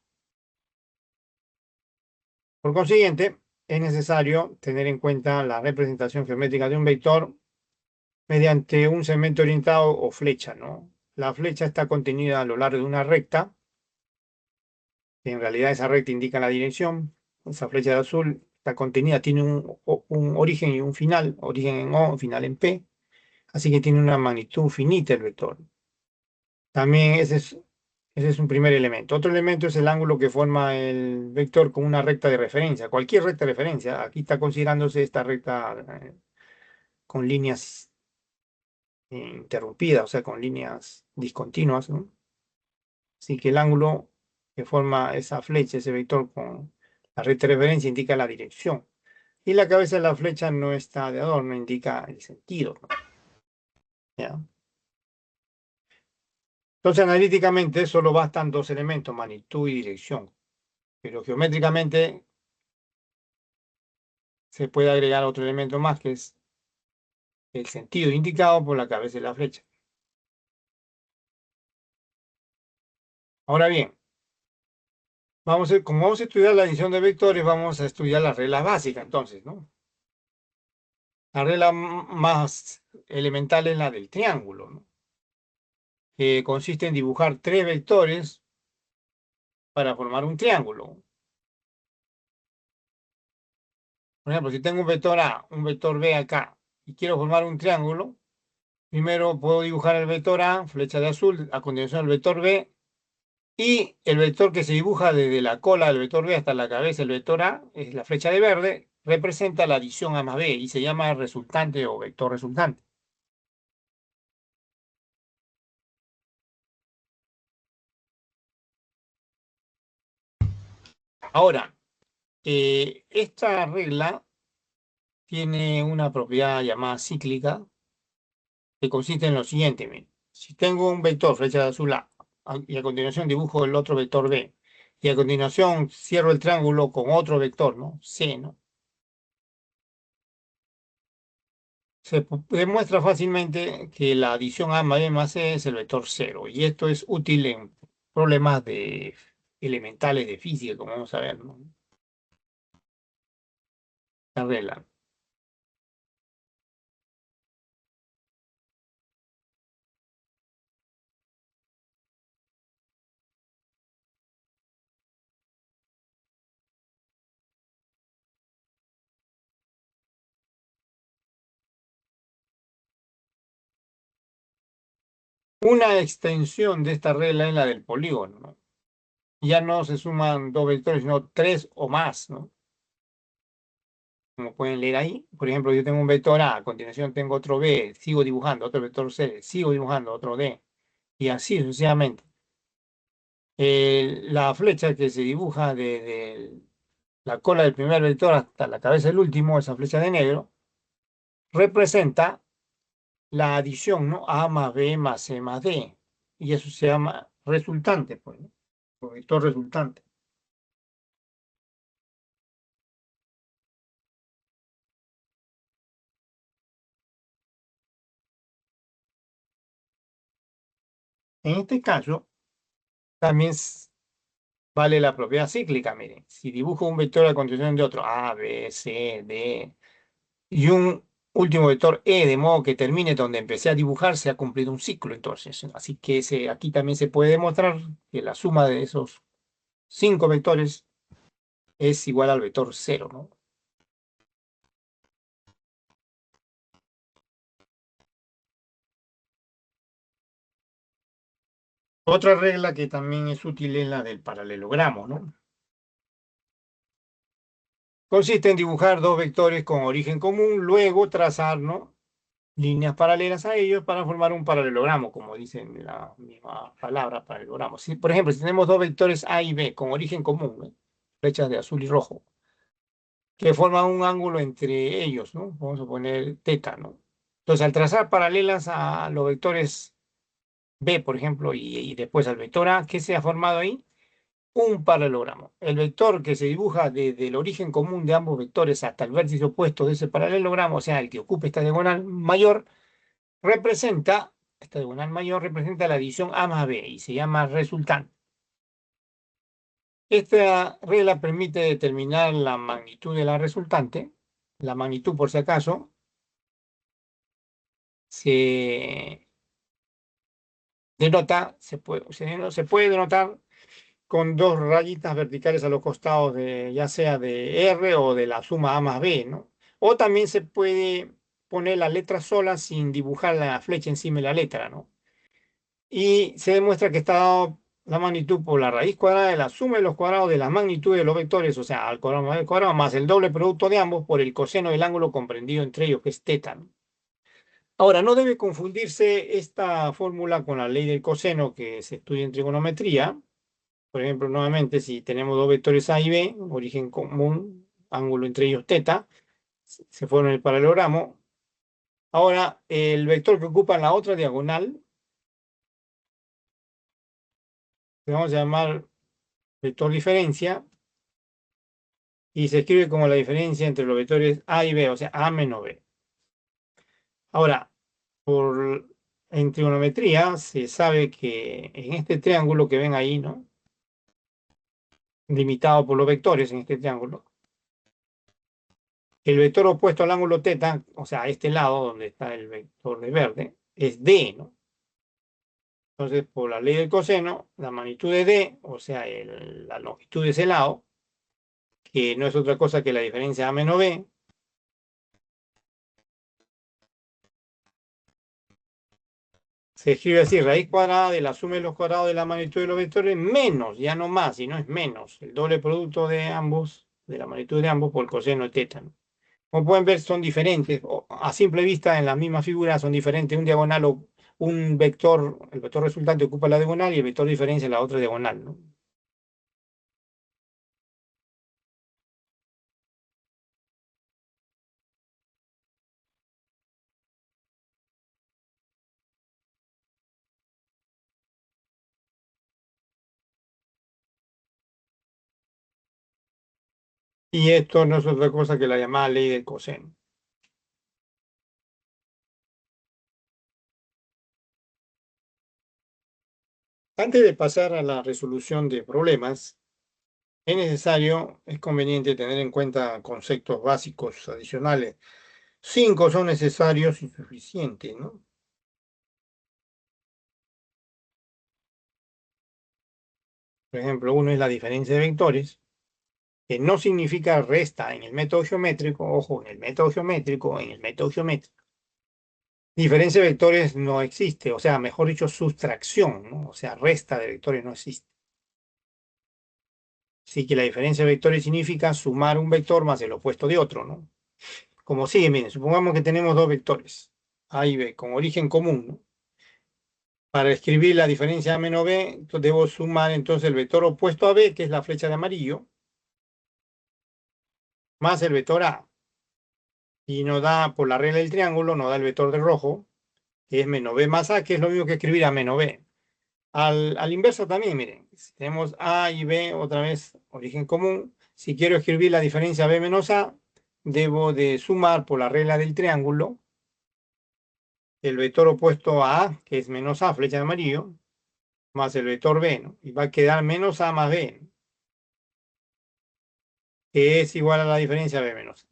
Por consiguiente, es necesario tener en cuenta la representación geométrica de un vector mediante un segmento orientado o flecha, ¿no? La flecha está contenida a lo largo de una recta, que en realidad esa recta indica la dirección. Esa flecha de azul está contenida, tiene un origen y un final, origen en O, final en P, así que tiene una magnitud finita el vector. También Ese es un primer elemento. Otro elemento es el ángulo que forma el vector con una recta de referencia. Cualquier recta de referencia. Aquí está considerándose esta recta con líneas interrumpidas, o sea, con líneas discontinuas, ¿no? Así que el ángulo que forma esa flecha, ese vector con la recta de referencia indica la dirección. Y la cabeza de la flecha no está de adorno, indica el sentido, ¿no? ¿Ya? Entonces, analíticamente solo bastan dos elementos, magnitud y dirección. Pero geométricamente se puede agregar otro elemento más, que es el sentido indicado por la cabeza de la flecha. Ahora bien, como vamos a estudiar la adición de vectores, vamos a estudiar las reglas básicas, entonces, ¿no? La regla más elemental es la del triángulo, ¿no? Que consiste en dibujar tres vectores para formar un triángulo. Por ejemplo, si tengo un vector A, un vector B acá, y quiero formar un triángulo, primero puedo dibujar el vector A, flecha de azul, a continuación el vector B, y el vector que se dibuja desde la cola del vector B hasta la cabeza del vector A, es la flecha de verde, representa la adición A más B y se llama resultante o vector resultante. Ahora, esta regla tiene una propiedad llamada cíclica que consiste en lo siguiente. Miren. Si tengo un vector flecha de azul y a continuación dibujo el otro vector B y a continuación cierro el triángulo con otro vector, ¿no? C, ¿no? Demuestra fácilmente que la adición A más B más C es el vector cero y esto es útil en problemas elementales de física, como vamos a ver, ¿no? La regla. Una extensión de esta regla es la del polígono, ¿no? Ya no se suman dos vectores, sino tres o más, ¿no? Como pueden leer ahí. Por ejemplo, yo tengo un vector A continuación tengo otro B, sigo dibujando otro vector C, sigo dibujando otro D, y así sucesivamente. La flecha que se dibuja desde la cola del primer vector hasta la cabeza del último, esa flecha de negro, representa la adición, ¿no? A más B más C más D. Y eso se llama resultante, pues, ¿no? O vector resultante. En este caso, también vale la propiedad cíclica, miren. Si dibujo un vector a continuación de otro, A, B, C, D, y un último vector E, de modo que termine donde empecé a dibujar, se ha cumplido un ciclo, entonces. Así que aquí también se puede demostrar que la suma de esos cinco vectores es igual al vector cero, ¿no? Otra regla que también es útil es la del paralelogramo, ¿no? Consiste en dibujar dos vectores con origen común, luego trazar, ¿no? Líneas paralelas a ellos para formar un paralelogramo, como dice en la misma palabra paralelogramo. Si, por ejemplo, si tenemos dos vectores A y B con origen común, ¿no? Flechas de azul y rojo, que forman un ángulo entre ellos, ¿no? Vamos a poner teta, ¿no? Entonces, al trazar paralelas a los vectores B, por ejemplo, y después al vector A, ¿qué se ha formado ahí? Un paralelogramo. El vector que se dibuja desde el origen común de ambos vectores hasta el vértice opuesto de ese paralelogramo, o sea, el que ocupe esta diagonal mayor, representa, esta diagonal mayor representa la adición A más B y se llama resultante. Esta regla permite determinar la magnitud de la resultante. La magnitud, por si acaso, se se puede denotar con dos rayitas verticales a los costados de, ya sea de R o de la suma A más B, ¿no? O también se puede poner la letra sola sin dibujar la flecha encima de la letra, ¿no? Y se demuestra que está dado la magnitud por la raíz cuadrada de la suma de los cuadrados de las magnitudes de los vectores, o sea, al cuadrado más el doble producto de ambos por el coseno del ángulo comprendido entre ellos, que es teta, ¿no? Ahora, no debe confundirse esta fórmula con la ley del coseno que se estudia en trigonometría. Por ejemplo, nuevamente, si tenemos dos vectores A y B, origen común, ángulo entre ellos teta, se fueron el paralelogramo. Ahora, el vector que ocupa la otra diagonal, le vamos a llamar vector diferencia, y se escribe como la diferencia entre los vectores A y B, o sea, A menos B. Ahora, en trigonometría se sabe que en este triángulo que ven ahí, ¿no? Limitado por los vectores en este triángulo, el vector opuesto al ángulo teta, o sea, a este lado donde está el vector de verde, es D, ¿no? Entonces, por la ley del coseno, la magnitud de D, o sea, la longitud de ese lado, que no es otra cosa que la diferencia A menos B, se escribe así: raíz cuadrada de la suma de los cuadrados de la magnitud de los vectores menos, ya no más, sino es menos, el doble producto de ambos, de la magnitud de ambos por el coseno de teta, ¿no? Como pueden ver, son diferentes. A simple vista, en la misma figura son diferentes. Un diagonal o un vector, el vector resultante ocupa la diagonal y el vector diferencia la otra diagonal, ¿no? Y esto no es otra cosa que la llamada ley del coseno. Antes de pasar a la resolución de problemas, es conveniente tener en cuenta conceptos básicos adicionales. Cinco son necesarios y suficientes, ¿no? Por ejemplo, uno es la diferencia de vectores, que no significa resta en el método geométrico, ojo, en el método geométrico. Diferencia de vectores no existe, o sea, mejor dicho, sustracción, ¿no? O sea, resta de vectores no existe. Así que la diferencia de vectores significa sumar un vector más el opuesto de otro, ¿no? Como sigue, miren, supongamos que tenemos dos vectores, A y B, con origen común, ¿no? Para escribir la diferencia A menos B, debo sumar entonces el vector opuesto a B, que es la flecha de amarillo, más el vector A. Y nos da, por la regla del triángulo, nos da el vector de rojo, que es menos B más A, que es lo mismo que escribir A menos B. Al inverso también, miren, si tenemos A y B, otra vez, origen común, si quiero escribir la diferencia B menos A, debo de sumar por la regla del triángulo el vector opuesto a A, que es menos A, flecha de amarillo, más el vector B, ¿no? Y va a quedar menos A más B, ¿no? Que es igual a la diferencia B menos A.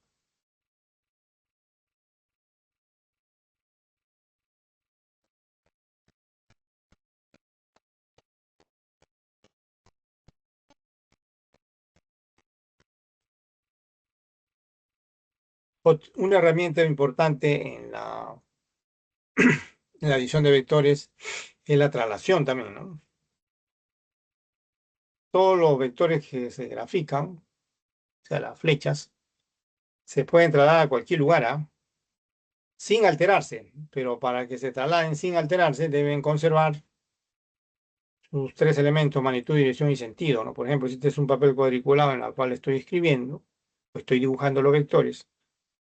Una herramienta importante en la adición de vectores es la traslación también, ¿no? Todos los vectores que se grafican, o sea, las flechas, se pueden trasladar a cualquier lugar, ¿ah? Sin alterarse, pero para que se trasladen sin alterarse deben conservar sus tres elementos: magnitud, dirección y sentido, ¿no? Por ejemplo, si este es un papel cuadriculado en el cual estoy escribiendo, o estoy dibujando los vectores,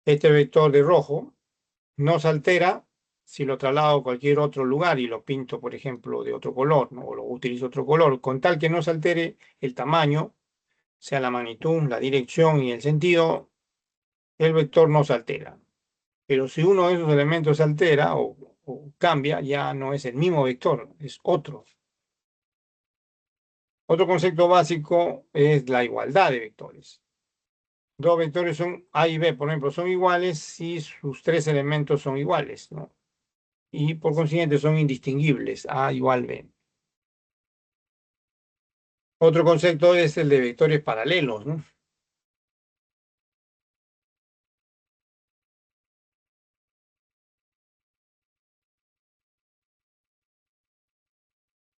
este vector de rojo no se altera si lo traslado a cualquier otro lugar y lo pinto, por ejemplo, de otro color, ¿no? O lo utilizo otro color, con tal que no se altere el tamaño, sea la magnitud, la dirección y el sentido, el vector no se altera. Pero si uno de esos elementos se altera o cambia, ya no es el mismo vector, es otro. Otro concepto básico es la igualdad de vectores. Dos vectores son A y B, por ejemplo, son iguales si sus tres elementos son iguales, ¿no? Y por consiguiente son indistinguibles, A igual B. Otro concepto es el de vectores paralelos, ¿no?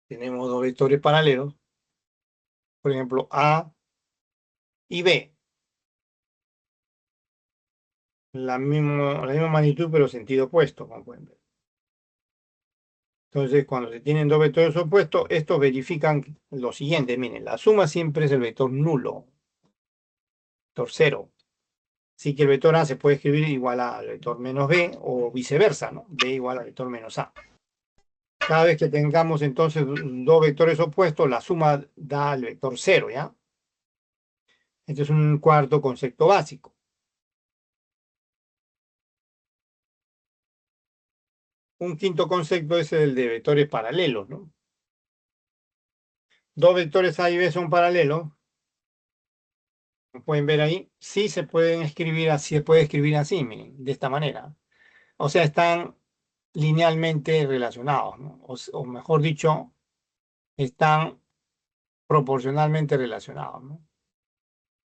tenemos dos vectores paralelos, por ejemplo, A y B, la misma magnitud, pero sentido opuesto, como pueden ver. Entonces, cuando se tienen dos vectores opuestos, estos verifican lo siguiente. Miren, la suma siempre es el vector nulo, vector cero. Así que el vector A se puede escribir igual al vector menos B o viceversa, ¿no? B igual al vector menos A. Cada vez que tengamos entonces dos vectores opuestos, la suma da al vector cero, ¿ya? Este es un cuarto concepto básico. Un quinto concepto es el de vectores paralelos, ¿no? Dos vectores A y B son paralelos, como pueden ver ahí, sí se pueden escribir así, se puede escribir así, miren, de esta manera. O sea, están linealmente relacionados, ¿no? O mejor dicho, están proporcionalmente relacionados, ¿no?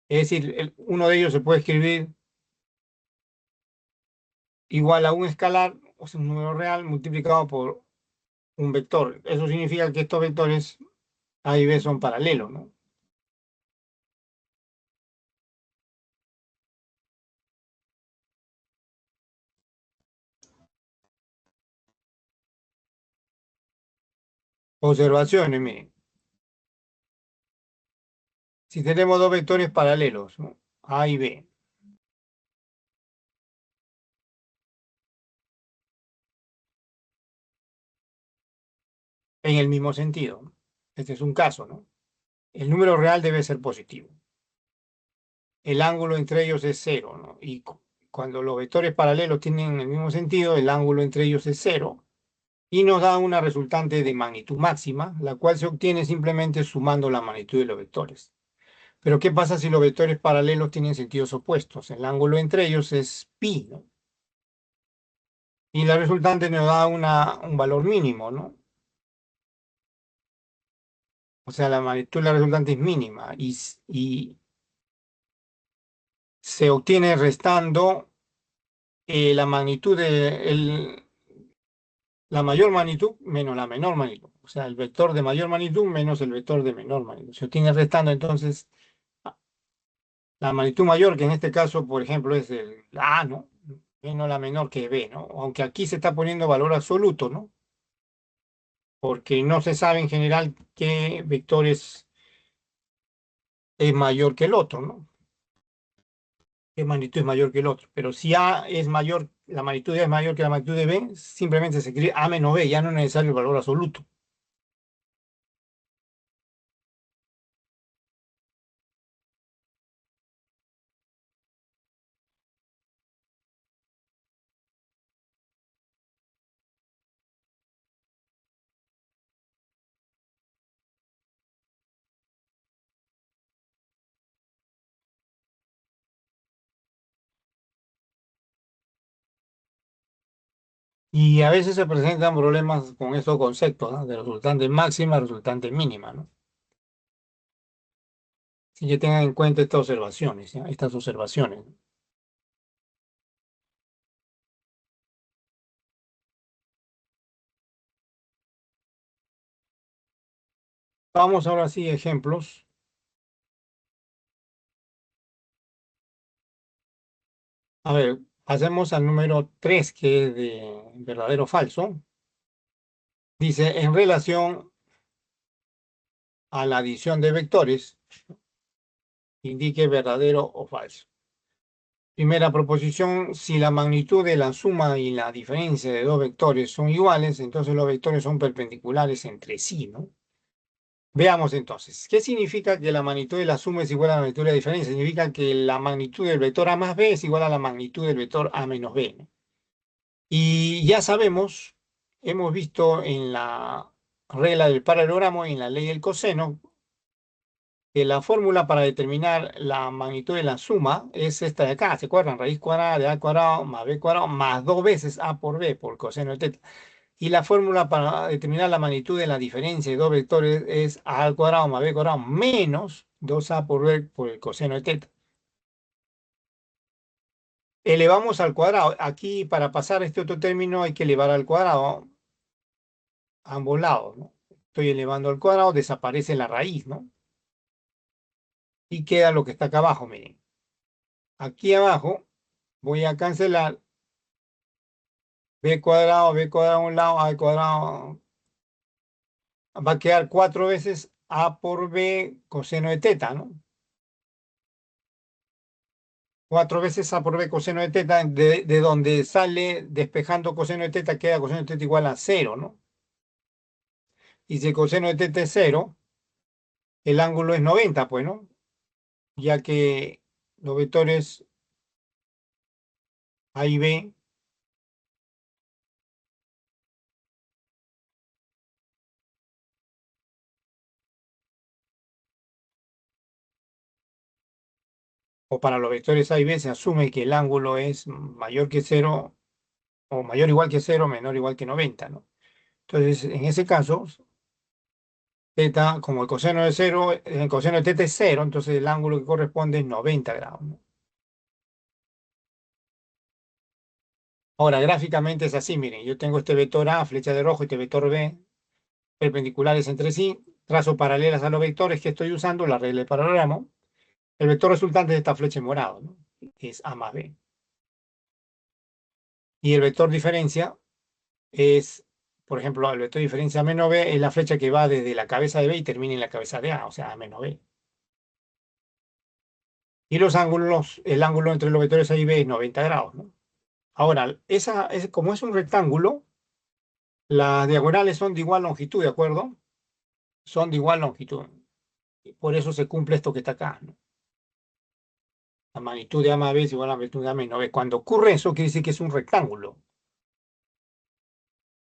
Es decir, uno de ellos se puede escribir igual a un escalar, o sea, un número real multiplicado por un vector. Eso significa que estos vectores A y B son paralelos, ¿no? Observaciones, miren. Si tenemos dos vectores paralelos, ¿no? A y B, en el mismo sentido, ¿no? Este es un caso, ¿no? El número real debe ser positivo. El ángulo entre ellos es cero, ¿no? Y cuando los vectores paralelos tienen el mismo sentido, el ángulo entre ellos es cero y nos da una resultante de magnitud máxima, la cual se obtiene simplemente sumando la magnitud de los vectores. Pero ¿qué pasa si los vectores paralelos tienen sentidos opuestos? El ángulo entre ellos es pi, ¿no? Y la resultante nos da un valor mínimo, ¿no? O sea, la magnitud de la resultante es mínima y se obtiene restando la magnitud la mayor magnitud menos la menor magnitud. O sea, el vector de mayor magnitud menos el vector de menor magnitud. Se obtiene restando entonces la magnitud mayor, que en este caso, por ejemplo, es el A, ¿no? Menos la menor que B, ¿no? Aunque aquí se está poniendo valor absoluto, ¿no? Porque no se sabe en general qué vectores es mayor que el otro, ¿no? Qué magnitud es mayor que el otro. Pero si A es mayor, la magnitud de A es mayor que la magnitud de B, simplemente se escribe A menos B, ya no es necesario el valor absoluto. Y a veces se presentan problemas con estos conceptos, ¿no? De resultante máxima, resultante mínima, ¿no? Así que tengan en cuenta estas observaciones, ¿ya? Estas observaciones. Vamos ahora sí, ejemplos. A ver, hacemos al número 3 que es de verdadero o falso. Dice, en relación a la adición de vectores, indique verdadero o falso. Primera proposición, si la magnitud de la suma y la diferencia de dos vectores son iguales, entonces los vectores son perpendiculares entre sí, ¿no? Veamos entonces, ¿qué significa que la magnitud de la suma es igual a la magnitud de la diferencia? Significa que la magnitud del vector A más B es igual a la magnitud del vector A menos B, ¿no? Y ya sabemos, hemos visto en la regla del paralelogramo y en la ley del coseno, que la fórmula para determinar la magnitud de la suma es esta de acá, ¿se acuerdan? Raíz cuadrada de A cuadrado más B cuadrado más dos veces A por B por coseno de teta. Y la fórmula para determinar la magnitud de la diferencia de dos vectores es A al cuadrado más B cuadrado menos 2A por B por el coseno de teta. Elevamos al cuadrado. Aquí para pasar este otro término hay que elevar al cuadrado ambos lados, ¿no? estoy elevando al cuadrado, desaparece la raíz, ¿no? Y queda lo que está acá abajo, miren. Aquí abajo voy a cancelar b cuadrado a un lado, a al cuadrado. Va a quedar 4 veces a por b coseno de teta, ¿no? 4 veces a por b coseno de teta, de donde sale despejando coseno de teta, queda coseno de teta igual a cero, ¿no? Y si el coseno de teta es cero, el ángulo es 90, pues, ¿no? Ya que los vectores A y B, o para los vectores A y B, se asume que el ángulo es mayor que cero, o mayor o igual que cero, menor o igual que 90, ¿no? Entonces, en ese caso, teta, como el coseno de cero, el coseno de teta es cero, entonces el ángulo que corresponde es 90 grados, ¿no? Ahora, gráficamente es así, miren, yo tengo este vector A, flecha de rojo, y este vector B, perpendiculares entre sí, trazo paralelas a los vectores que estoy usando, la regla de paralelogramo. El vector resultante de esta flecha en morado, ¿no? Es A más B. Y el vector diferencia es, por ejemplo, el vector diferencia A menos B es la flecha que va desde la cabeza de B y termina en la cabeza de A, o sea, A menos B. Y los ángulos, el ángulo entre los vectores A y B es 90 grados, ¿no? Ahora, como es un rectángulo, las diagonales son de igual longitud, ¿de acuerdo? Son de igual longitud. Y por eso se cumple esto que está acá, ¿no? La magnitud de A más B es igual a la magnitud de A menos B. Cuando ocurre eso, quiere decir que es un rectángulo.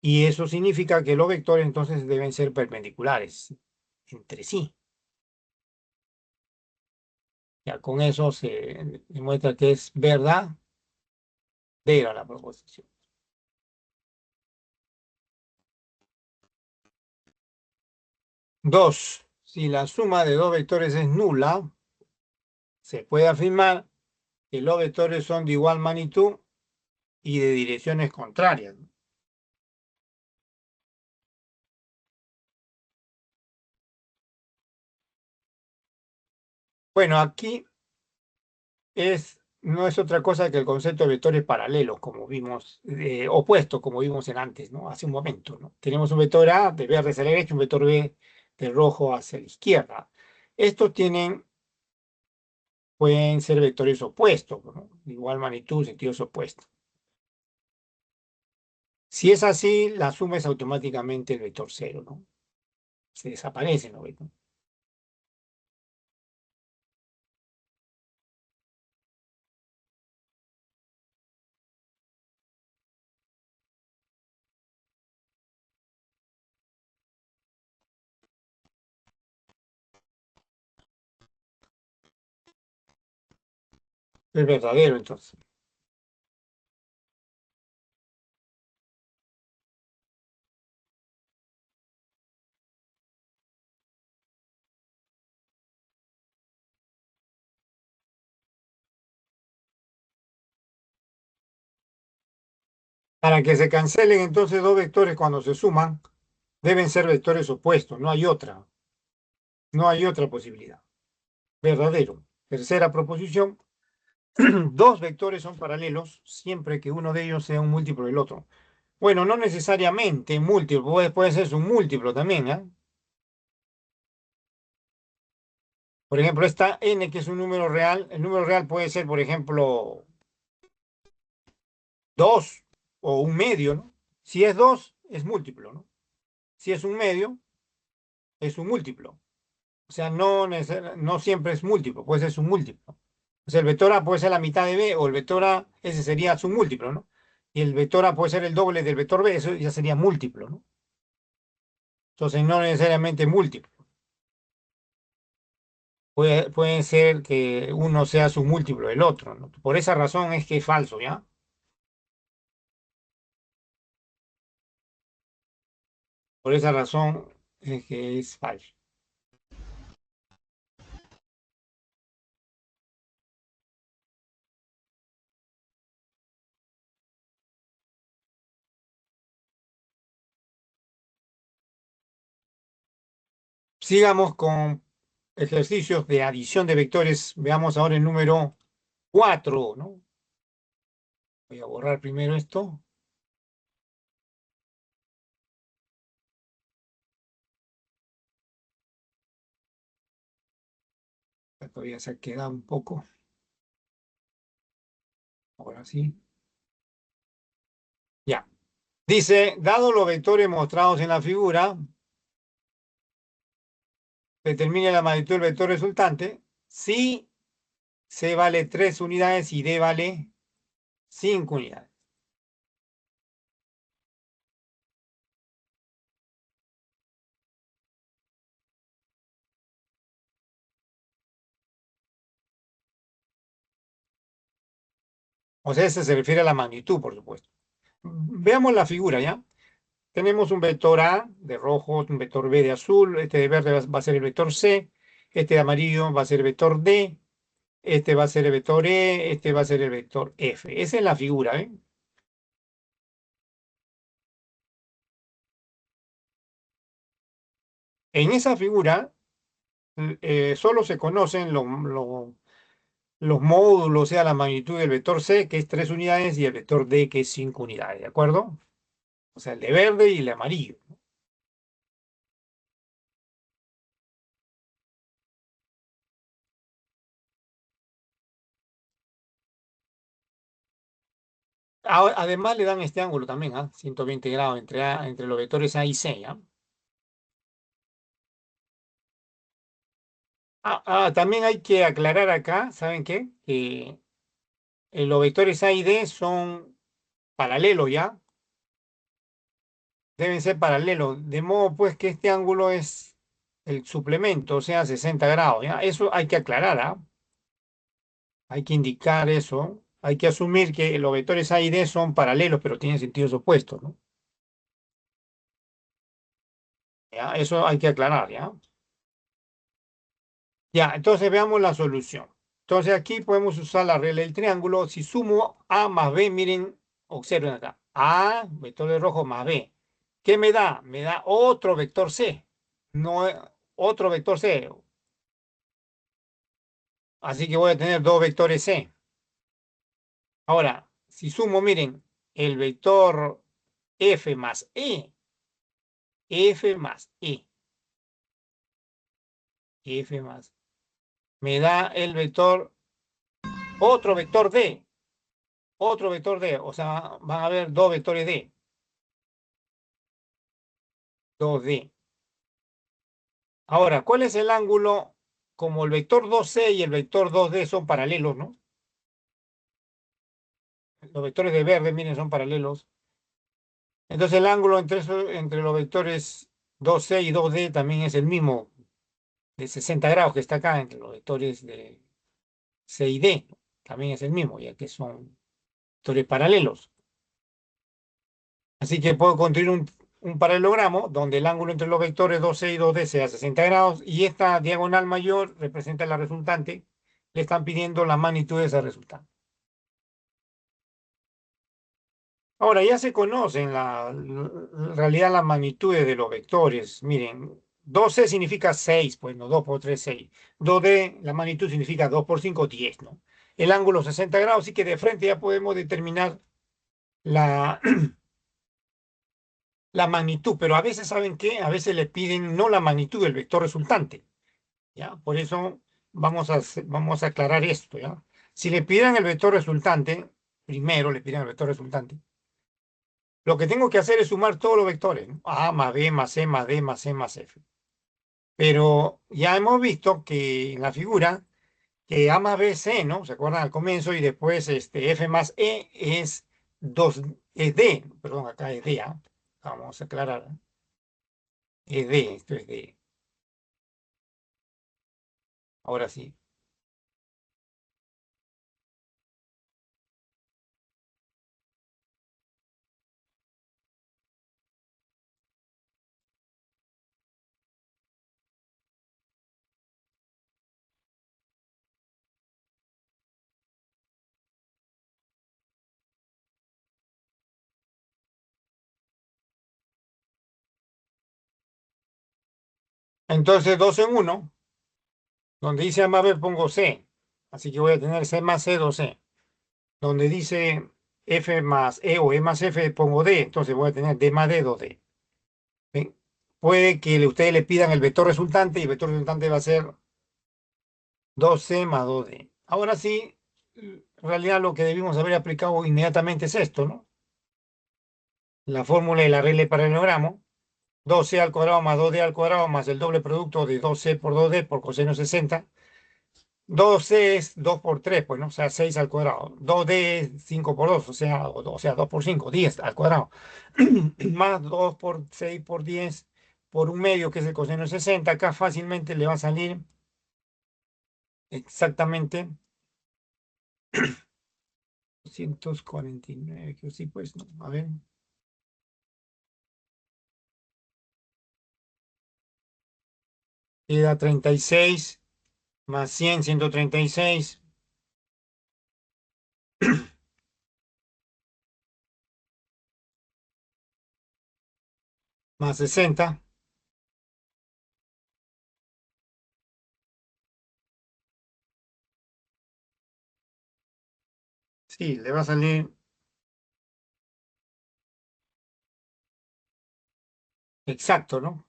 Y eso significa que los vectores entonces deben ser perpendiculares entre sí. Ya con eso se demuestra que es verdadera la proposición. Dos, si la suma de dos vectores es nula, se puede afirmar que los vectores son de igual magnitud y de direcciones contrarias. Bueno, aquí no es otra cosa que el concepto de vectores paralelos, como vimos, opuestos, como vimos en antes, ¿no? Hace un momento, ¿no? Tenemos un vector A de verde hacia la derecha, un vector B de rojo hacia la izquierda. Estos pueden ser vectores opuestos, ¿no? De igual magnitud, sentidos opuestos. Si es así, la suma es automáticamente el vector cero, ¿no? Se desaparece, ¿no? Es verdadero, entonces. Para que se cancelen entonces dos vectores cuando se suman, deben ser vectores opuestos, no hay otra posibilidad. Verdadero. Tercera proposición, dos vectores son paralelos siempre que uno de ellos sea un múltiplo del otro. Bueno, no necesariamente múltiplo, puede ser un múltiplo también, ¿eh? Por ejemplo, esta n que es un número real, el número real puede ser, por ejemplo, 2 o un medio, ¿no? Si es 2 es múltiplo, ¿no? Si es un medio, es un múltiplo. O sea, no siempre es múltiplo, puede ser su múltiplo. O sea, el vector A puede ser la mitad de B o el vector A, ese sería su múltiplo, ¿no? Y el vector A puede ser el doble del vector B, eso ya sería múltiplo, ¿no? Entonces, no necesariamente múltiplo. Puede ser que uno sea su múltiplo del otro, ¿no? Por esa razón es que es falso, ¿ya? Por esa razón es que es falso. Sigamos con ejercicios de adición de vectores. Veamos ahora el número 4, ¿no? Voy a borrar primero esto. Todavía se ha quedado un poco. Ahora sí. Ya. Dice, dado los vectores mostrados en la figura, determine la magnitud del vector resultante. Si C vale 3 unidades y D vale 5 unidades. O sea, ese se refiere a la magnitud, por supuesto. Veamos la figura, ¿ya? Tenemos un vector A de rojo, un vector B de azul, este de verde va a ser el vector C, este de amarillo va a ser el vector D, este va a ser el vector E, este va a ser el vector F. Esa es la figura, ¿eh? En esa figura solo se conocen los módulos, o sea, la magnitud del vector C, que es 3 unidades, y el vector D, que es 5 unidades, ¿de acuerdo? O sea, el de verde y el de amarillo. Además le dan este ángulo también, ¿ah? 120 grados entre los vectores A y C, ¿ya? También hay que aclarar acá, ¿saben qué? Que los vectores A y D son paralelos, ¿ya? Deben ser paralelos, de modo pues que este ángulo es el suplemento, o sea, 60 grados, ¿ya? Eso hay que aclarar, ¿ah? Hay que indicar eso. Hay que asumir que los vectores A y D son paralelos, pero tienen sentidos opuestos, ¿no? ¿Ya? Eso hay que aclarar, ¿ya? Ya, entonces veamos la solución. Entonces aquí podemos usar la regla del triángulo. Si sumo A más B, miren, observen acá. A, vector de rojo más B. ¿Qué me da? Me da otro vector C. No, otro vector C. Así que voy a tener dos vectores C. Ahora, si sumo, miren, el vector F más E, F más E, F más, me da el vector, otro vector D. O sea, van a haber dos vectores D, 2D. Ahora, ¿cuál es el ángulo? Como el vector 2C y el vector 2D son paralelos, ¿no? Los vectores de verde, miren, son paralelos. Entonces el ángulo entre los vectores 2C y 2D también es el mismo, de 60 grados que está acá entre los vectores de C y D. También es el mismo, ya que son vectores paralelos. Así que puedo construir un paralelogramo donde el ángulo entre los vectores 2C y 2D sea 60 grados y esta diagonal mayor representa la resultante. Le están pidiendo la magnitud de esa resultante. Ahora, ya se conocen en realidad las magnitudes de los vectores. Miren, 12 significa 6, pues no, 2 por 3, 6. 2D, la magnitud significa 2 por 5, 10, ¿no? El ángulo 60 grados, así que de frente ya podemos determinar la, la magnitud, pero a veces, ¿saben qué? A veces le piden no la magnitud del vector resultante, ¿ya? Por eso vamos a aclarar esto, ¿ya? Si le piden el vector resultante, primero le piden el vector resultante. Lo que tengo que hacer es sumar todos los vectores, ¿no? A más B más C más D más C más F. Pero ya hemos visto que en la figura, que A más B es C, ¿no? ¿Se acuerdan al comienzo? Y después F más E es 2, es D. Perdón, acá es D, ¿ah? Vamos a aclarar. Es D, esto es D. Ahora sí. Entonces, 2 en uno, donde dice A más B pongo C. Así que voy a tener C más C, 2C. Donde dice F más E o E más F pongo D. Entonces voy a tener D más D, 2D. ¿Ven? Puede que ustedes le pidan el vector resultante y el vector resultante va a ser 2C más 2D. Ahora sí, en realidad lo que debimos haber aplicado inmediatamente es esto, ¿no? La fórmula de la regla de paralelogramo. 2C al cuadrado más 2D al cuadrado más el doble producto de 2C por 2D por coseno 60. 2C es 2 por 3, pues, ¿no? O sea, 6 al cuadrado. 2D es 5 por 2, o sea, 2 por 5, 10 al cuadrado. Más 2 por 6 por 10 por un medio, que es el coseno de 60. Acá fácilmente le va a salir exactamente 249, que sí, pues, ¿no? A ver, queda 36 más 100, 136, más 60. Sí, le va a salir exacto, ¿no?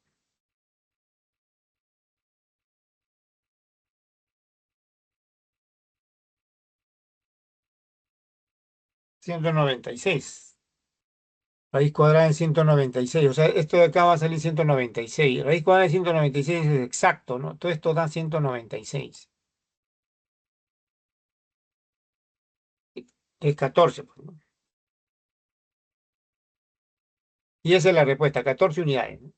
196. Raíz cuadrada en 196. O sea, esto de acá va a salir 196. Raíz cuadrada de 196 es exacto, ¿no? Todo esto da 196. Es 14, pues, ¿no? Y esa es la respuesta, 14 unidades, ¿no?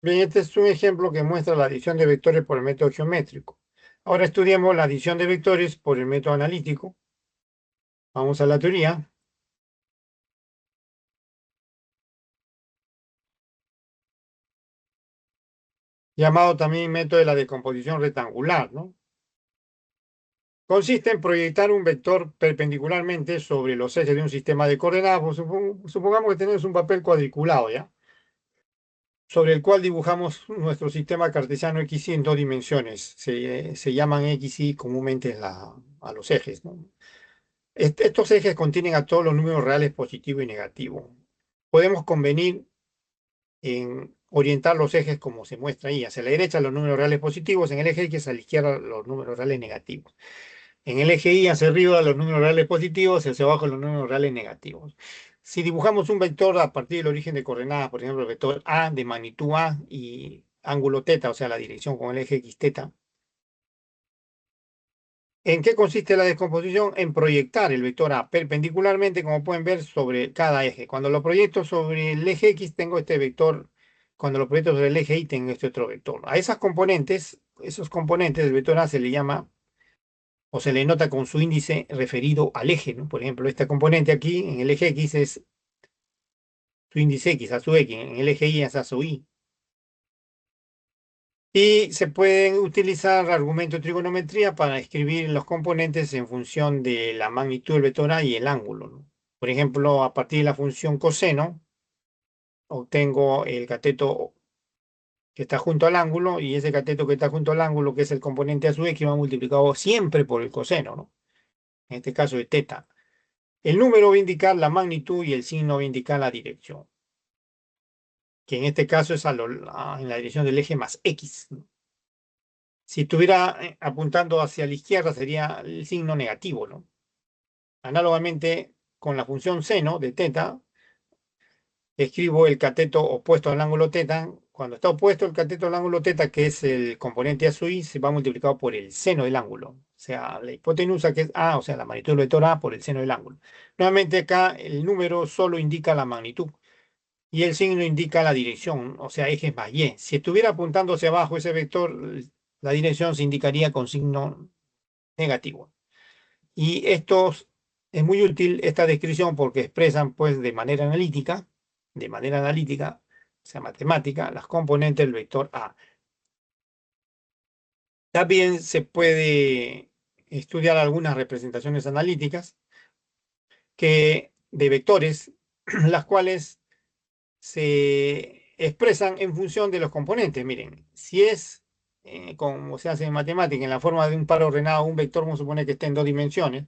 Bien, este es un ejemplo que muestra la adición de vectores por el método geométrico. Ahora estudiemos la adición de vectores por el método analítico. Vamos a la teoría, llamado también método de la decomposición rectangular, ¿no? Consiste en proyectar un vector perpendicularmente sobre los ejes de un sistema de coordenadas. Pues, supongamos que tenemos un papel cuadriculado, ¿ya? Sobre el cual dibujamos nuestro sistema cartesiano XY en 2 dimensiones. Se llaman XY comúnmente a los ejes, ¿no? Estos ejes contienen a todos los números reales positivo y negativo. Podemos convenir en orientar los ejes como se muestra ahí. Hacia la derecha los números reales positivos, en el eje X a la izquierda los números reales negativos. En el eje Y hacia arriba los números reales positivos, hacia abajo los números reales negativos. Si dibujamos un vector a partir del origen de coordenadas, por ejemplo, el vector A de magnitud A y ángulo teta, o sea, la dirección con el eje X teta, ¿en qué consiste la descomposición? En proyectar el vector A perpendicularmente, como pueden ver, sobre cada eje. Cuando lo proyecto sobre el eje X, tengo este vector. Cuando lo proyecto sobre el eje Y, tengo este otro vector. A esas componentes, esos componentes del vector A se le llama o se le nota con su índice referido al eje, ¿no? Por ejemplo, esta componente aquí en el eje X es su índice X a su X, en el eje Y es a su Y. Y se pueden utilizar argumentos de trigonometría para escribir los componentes en función de la magnitud del vector A y el ángulo, ¿no? Por ejemplo, a partir de la función coseno, obtengo el cateto que está junto al ángulo y ese cateto que está junto al ángulo, que es el componente a su X, va multiplicado siempre por el coseno, ¿no? En este caso de teta. El número va a indicar la magnitud y el signo va a indicar la dirección, que en este caso es en la dirección del eje más X, ¿no? Si estuviera apuntando hacia la izquierda sería el signo negativo, ¿no? Análogamente, con la función seno de teta, escribo el cateto opuesto al ángulo teta. Cuando está opuesto el cateto al ángulo teta, que es el componente a su y, se va multiplicado por el seno del ángulo. O sea, la hipotenusa que es A, o sea, la magnitud del vector A por el seno del ángulo. Nuevamente acá el número solo indica la magnitud y el signo indica la dirección, o sea, ejes más Y. Si estuviera apuntando hacia abajo ese vector, la dirección se indicaría con signo negativo. Y estos Es muy útil esta descripción porque expresan pues de manera analítica, o sea, matemática, las componentes del vector A. También se puede estudiar algunas representaciones analíticas de vectores, las cuales se expresan en función de los componentes. Miren, si es como se hace en matemática, en la forma de un par ordenado, un vector, vamos a suponer que esté en dos dimensiones,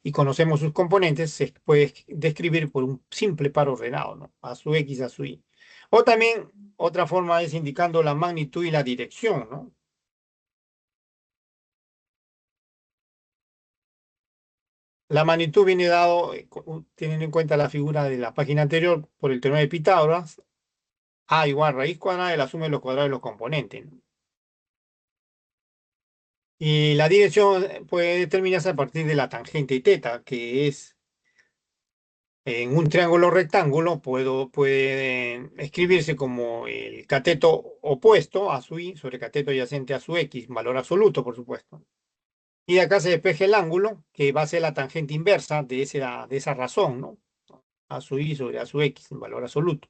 y conocemos sus componentes, se puede describir por un simple par ordenado, ¿no? A su X, a su Y. O también, otra forma es indicando la magnitud y la dirección, ¿no? La magnitud viene dado, teniendo en cuenta la figura de la página anterior, por el teorema de Pitágoras, A igual raíz cuadrada de la suma de los cuadrados de los componentes, ¿no? Y la dirección puede determinarse a partir de la tangente teta, que es en un triángulo rectángulo, puede escribirse como el cateto opuesto a su y sobre cateto adyacente a su x, valor absoluto, por supuesto. Y de acá se despeja el ángulo, que va a ser la tangente inversa de esa razón, ¿no? A su y sobre a su x, valor absoluto.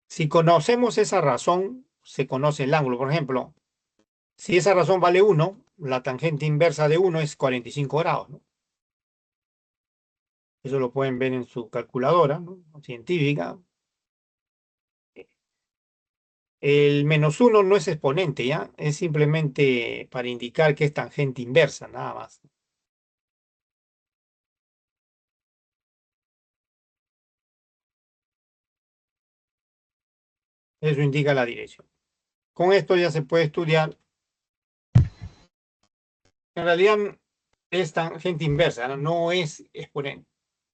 Si conocemos esa razón, se conoce el ángulo. Por ejemplo, si esa razón vale 1, la tangente inversa de 1 es 45 grados, ¿no? Eso lo pueden ver en su calculadora, ¿no? Científica. El -1 no es exponente, ¿ya? Es simplemente para indicar que es tangente inversa, nada más. Eso indica la dirección. Con esto ya se puede estudiar. En realidad es tangente inversa, ¿no? No es exponente.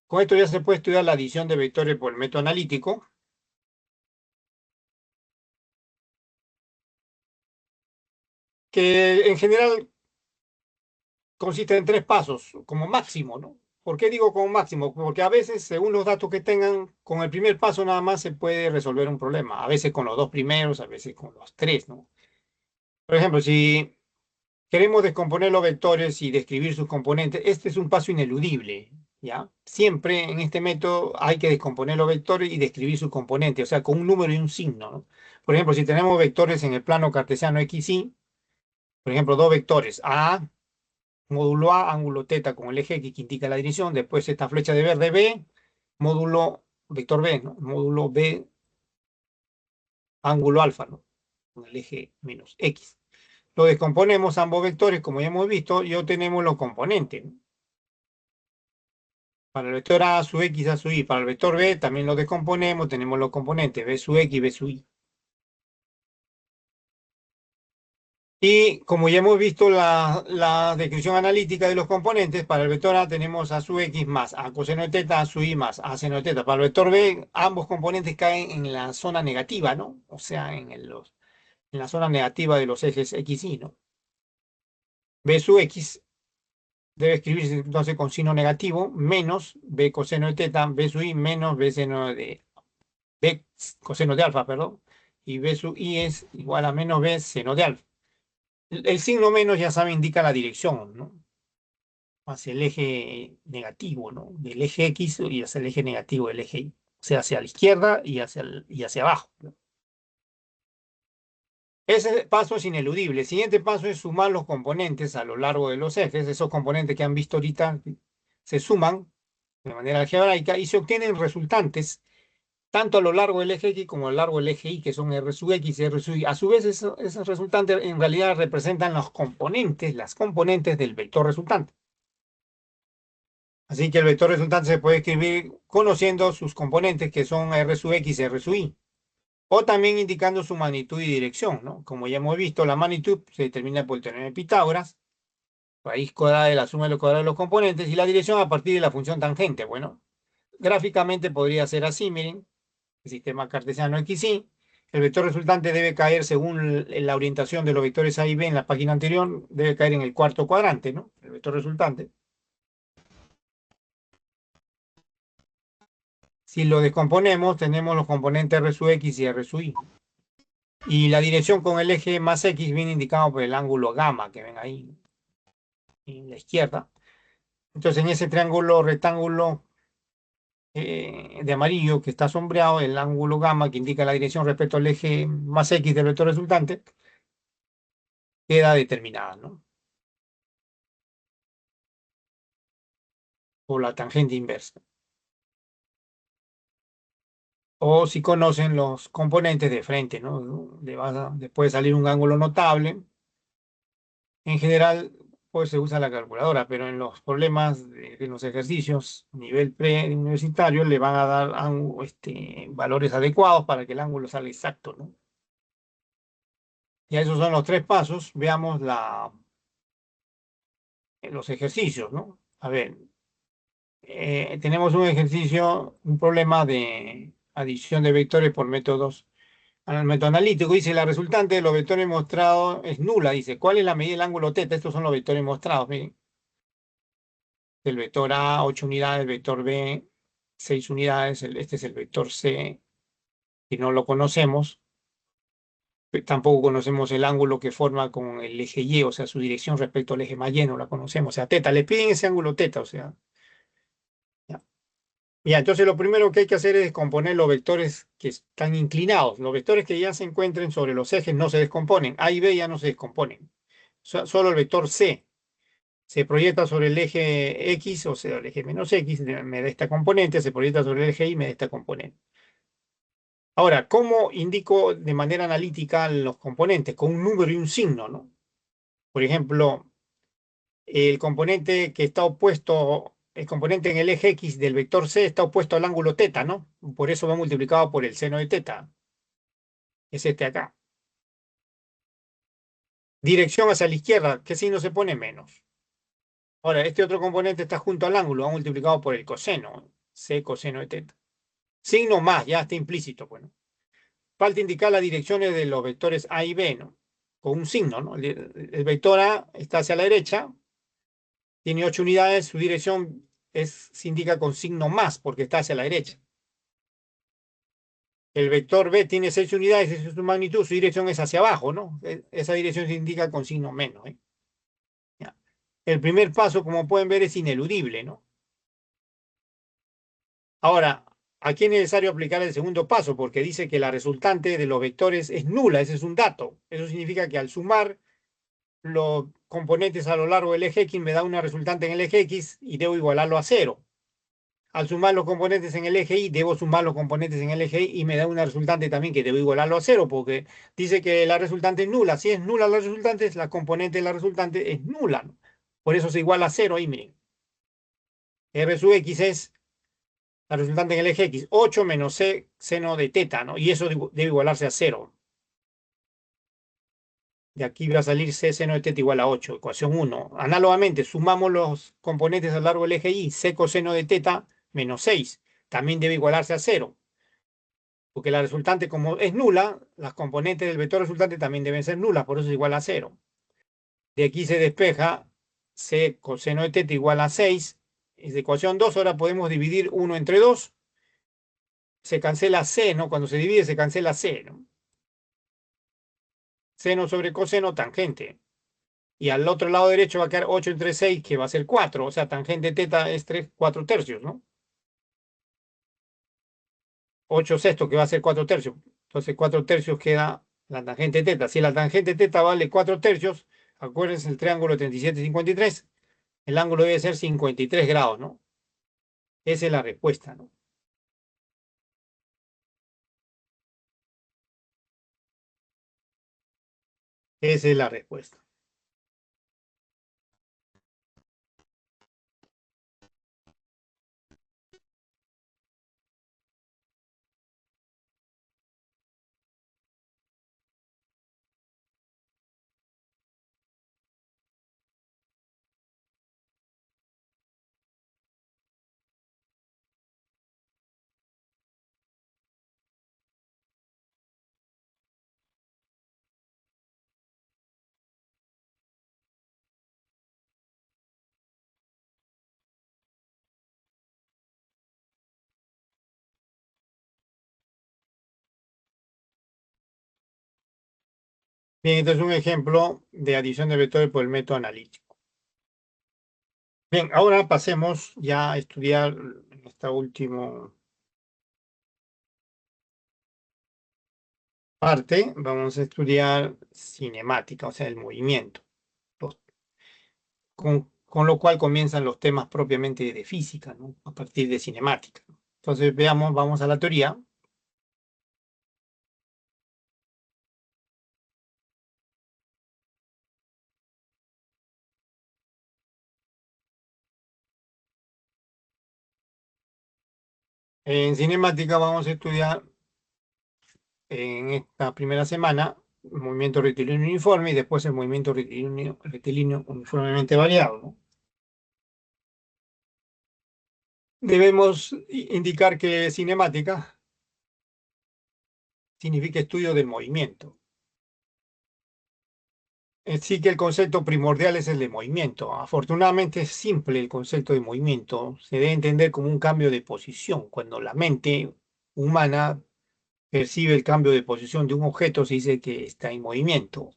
Con esto ya se puede estudiar la adición de vectores por el método analítico, que en general consiste en tres pasos, como máximo, ¿no? ¿Por qué digo como máximo? Porque a veces, según los datos que tengan, con el primer paso nada más se puede resolver un problema. A veces con los dos primeros, a veces con los tres, ¿no? Por ejemplo, si queremos descomponer los vectores y describir sus componentes, este es un paso ineludible, ¿ya? Siempre en este método hay que descomponer los vectores y describir sus componentes, o sea, con un número y un signo, ¿no? Por ejemplo, si tenemos vectores en el plano cartesiano x, y, por ejemplo, dos vectores A, módulo A, ángulo teta con el eje X que indica la dirección, después esta flecha de verde B, módulo, vector B, ¿no? Módulo B, ángulo alfa, ¿no? Con el eje menos X. Lo descomponemos ambos vectores, como ya hemos visto, y obtenemos los componentes, ¿no? Para el vector A, su X, A, su Y. Para el vector B también lo descomponemos, tenemos los componentes B su X, B su Y. Y como ya hemos visto la descripción analítica de los componentes, para el vector A tenemos a su X más a coseno de teta, a su Y más a seno de teta. Para el vector B, ambos componentes caen en la zona negativa, ¿no? O sea, en la zona negativa de los ejes X, Y, ¿no? B su X debe escribirse entonces con signo negativo, menos B coseno de teta, B su Y menos B coseno de alfa, perdón. Y B su Y es igual a menos B seno de alfa. El signo menos, ya sabe, indica la dirección, ¿no? Hacia el eje negativo, ¿no? Del eje X y hacia el eje negativo del eje Y. O sea, hacia la izquierda y hacia abajo, ¿no? Ese paso es ineludible. El siguiente paso es sumar los componentes a lo largo de los ejes. Esos componentes que han visto ahorita se suman de manera algebraica y se obtienen resultantes tanto a lo largo del eje X como a lo largo del eje Y, que son R sub X y R sub Y. A su vez, esos resultantes en realidad representan los componentes, las componentes del vector resultante. Así que el vector resultante se puede escribir conociendo sus componentes que son R sub X y R sub Y. O también indicando su magnitud y dirección, ¿no? Como ya hemos visto, la magnitud se determina por el teorema de Pitágoras, raíz cuadrada de la suma de los cuadrados de los componentes, y la dirección a partir de la función tangente. Bueno, gráficamente podría ser así, miren, el sistema cartesiano x, y. El vector resultante debe caer según la orientación de los vectores A y B en la página anterior, debe caer en el cuarto cuadrante, ¿no? El vector resultante. Si lo descomponemos, tenemos los componentes R sub X y R sub Y. Y la dirección con el eje más X viene indicado por el ángulo gamma que ven ahí en la izquierda. Entonces, en ese triángulo rectángulo de amarillo que está sombreado, el ángulo gamma que indica la dirección respecto al eje más X del vector resultante, queda determinada, ¿no? Por la tangente inversa. O si conocen los componentes de frente, ¿no? Le puede salir un ángulo notable. En general, pues se usa la calculadora, pero en los problemas de los ejercicios, nivel preuniversitario, le van a dar valores adecuados para que el ángulo salga exacto, ¿no? Ya esos son los tres pasos. Veamos los ejercicios, ¿no? A ver, tenemos un ejercicio, un problema de adición de vectores por métodos. Al método analítico dice la resultante de los vectores mostrados es nula. Dice, ¿cuál es la medida del ángulo teta? Estos son los vectores mostrados. Miren, el vector A, 8 unidades, el vector B, 6 unidades, este es el vector C, y no lo conocemos. Tampoco conocemos el ángulo que forma con el eje Y, o sea, su dirección respecto al eje más Y, no la conocemos. O sea, teta, le piden ese ángulo teta, o sea. Ya. Ya, entonces lo primero que hay que hacer es descomponer los vectores que están inclinados. Los vectores que ya se encuentren sobre los ejes no se descomponen. A y B ya no se descomponen. Solo el vector C se proyecta sobre el eje X, o sea, el eje menos X, me da esta componente, se proyecta sobre el eje Y, me da esta componente. Ahora, ¿cómo indico de manera analítica los componentes? Con un número y un signo, ¿no? Por ejemplo, el componente que está opuesto, el componente en el eje X del vector C está opuesto al ángulo teta, ¿no? Por eso va multiplicado por el seno de teta, es este acá. Dirección hacia la izquierda, ¿qué signo se pone? Menos. Ahora, este otro componente está junto al ángulo, va multiplicado por el coseno, C coseno de teta. Signo más, ya está implícito, bueno. Falta indicar las direcciones de los vectores A y B, ¿no? Con un signo, ¿no? El vector A está hacia la derecha, tiene 8 unidades, su dirección se indica con signo más porque está hacia la derecha. El vector B tiene 6 unidades, esa es su magnitud, su dirección es hacia abajo, ¿no? Esa dirección se indica con signo menos, ¿eh? Ya. El primer paso, como pueden ver, es ineludible, ¿no? Ahora, aquí es necesario aplicar el segundo paso porque dice que la resultante de los vectores es nula, ese es un dato. Eso significa que al sumar los componentes a lo largo del eje X me da una resultante en el eje X y debo igualarlo a cero. Al sumar los componentes en el eje Y, debo sumar los componentes en el eje Y y me da una resultante también que debo igualarlo a cero porque dice que la resultante es nula. Si es nula la resultante, la componente de la resultante es nula, ¿no? Por eso se iguala a cero ahí, miren. R sub X es la resultante en el eje X, 8 menos C seno de teta, ¿no? Y eso debe igualarse a cero. De aquí va a salir C seno de teta igual a 8, ecuación 1. Análogamente, sumamos los componentes a lo largo del eje Y, C coseno de teta menos 6. También debe igualarse a cero, porque la resultante, como es nula, las componentes del vector resultante también deben ser nulas, por eso es igual a cero. De aquí se despeja C coseno de teta igual a 6. Es de ecuación 2, ahora podemos dividir 1 entre 2. Se cancela C, ¿no? Cuando se divide se cancela C, ¿no? Seno sobre coseno, tangente. Y al otro lado derecho va a quedar 8 entre 6, que va a ser 4. O sea, tangente teta es 3, 4 tercios, ¿no? 8 sextos, que va a ser 4 tercios. Entonces, 4 tercios queda la tangente teta. Si la tangente teta vale 4 tercios, acuérdense el triángulo 37-53, el ángulo debe ser 53 grados, ¿no? Esa es la respuesta, ¿no? Esa es la respuesta. Bien, entonces un ejemplo de adición de vectores por el método analítico. Bien, ahora pasemos ya a estudiar esta última parte. Vamos a estudiar cinemática, o sea, el movimiento, los- con lo cual comienzan los temas propiamente de física, ¿no? A partir de cinemática. Entonces, veamos, vamos a la teoría. En cinemática vamos a estudiar en esta primera semana el movimiento rectilíneo uniforme y después el movimiento rectilíneo uniformemente variado, ¿no? Debemos indicar que cinemática significa estudio del movimiento. Sí que el concepto primordial es el de movimiento. Afortunadamente es simple el concepto de movimiento. Se debe entender como un cambio de posición. Cuando la mente humana percibe el cambio de posición de un objeto, se dice que está en movimiento.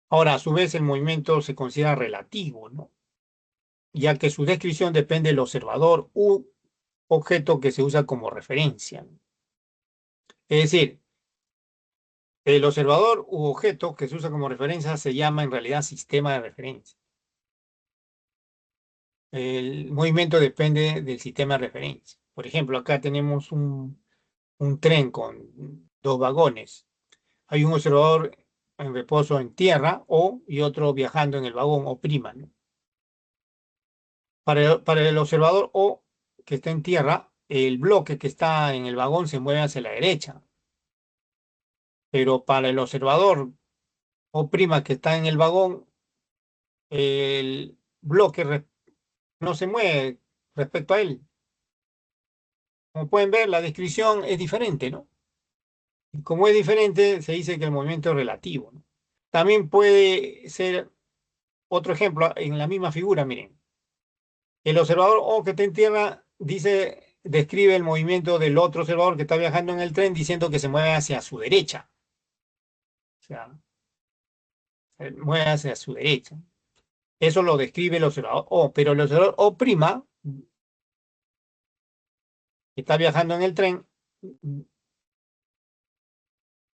Ahora, a su vez, el movimiento se considera relativo, ¿no? Ya que su descripción depende del observador u objeto que se usa como referencia. Es decir, el observador u objeto que se usa como referencia se llama en realidad sistema de referencia. El movimiento depende del sistema de referencia. Por ejemplo, acá tenemos un tren con dos vagones. Hay un observador en reposo en tierra y otro viajando en el vagón o prima, ¿no? Para el observador O que está en tierra, el bloque que está en el vagón se mueve hacia la derecha, pero para el observador O prima que está en el vagón, el bloque no se mueve respecto a él. Como pueden ver, la descripción es diferente, ¿no? Y como es diferente, se dice que el movimiento es relativo, ¿no? También puede ser otro ejemplo en la misma figura, miren. El observador O que está en tierra describe el movimiento del otro observador que está viajando en el tren diciendo que se mueve hacia su derecha. O sea, se mueve hacia su derecha. Eso lo describe el observador O, pero el observador O prima, que está viajando en el tren,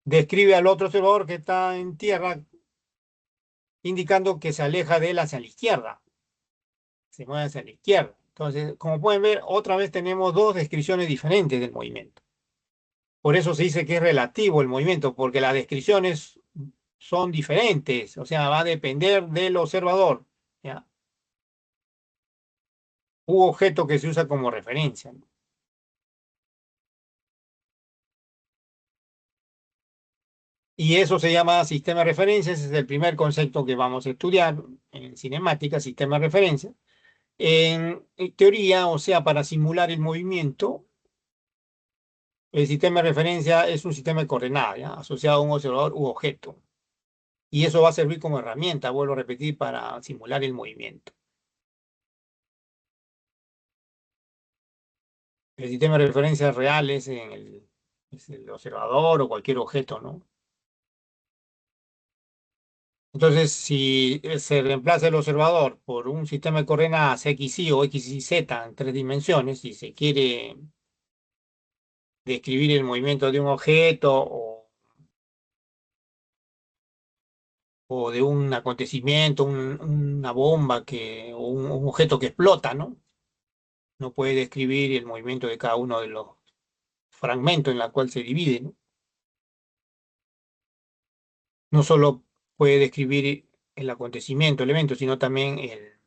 describe al otro observador que está en tierra, indicando que se aleja de él hacia la izquierda, se mueve hacia la izquierda. Entonces, como pueden ver, otra vez tenemos dos descripciones diferentes del movimiento. Por eso se dice que es relativo el movimiento, porque las descripciones son diferentes, o sea, va a depender del observador, ¿ya? U objeto que se usa como referencia, ¿no? Y eso se llama sistema de referencia, ese es el primer concepto que vamos a estudiar en cinemática, sistema de referencia. En teoría, o sea, para simular el movimiento, el sistema de referencia es un sistema de coordenadas, ¿ya? Asociado a un observador u objeto. Y eso va a servir como herramienta, vuelvo a repetir, para simular el movimiento. El sistema de referencia real es el observador o cualquier objeto, ¿no? Entonces, si se reemplaza el observador por un sistema de coordenadas x, y o x, y, z en tres dimensiones y se quiere describir el movimiento de un objeto o de un acontecimiento, una bomba o un objeto que explota, ¿no? No puede describir el movimiento de cada uno de los fragmentos en la cual se divide, ¿no? No solo puede describir el acontecimiento, el evento, sino también el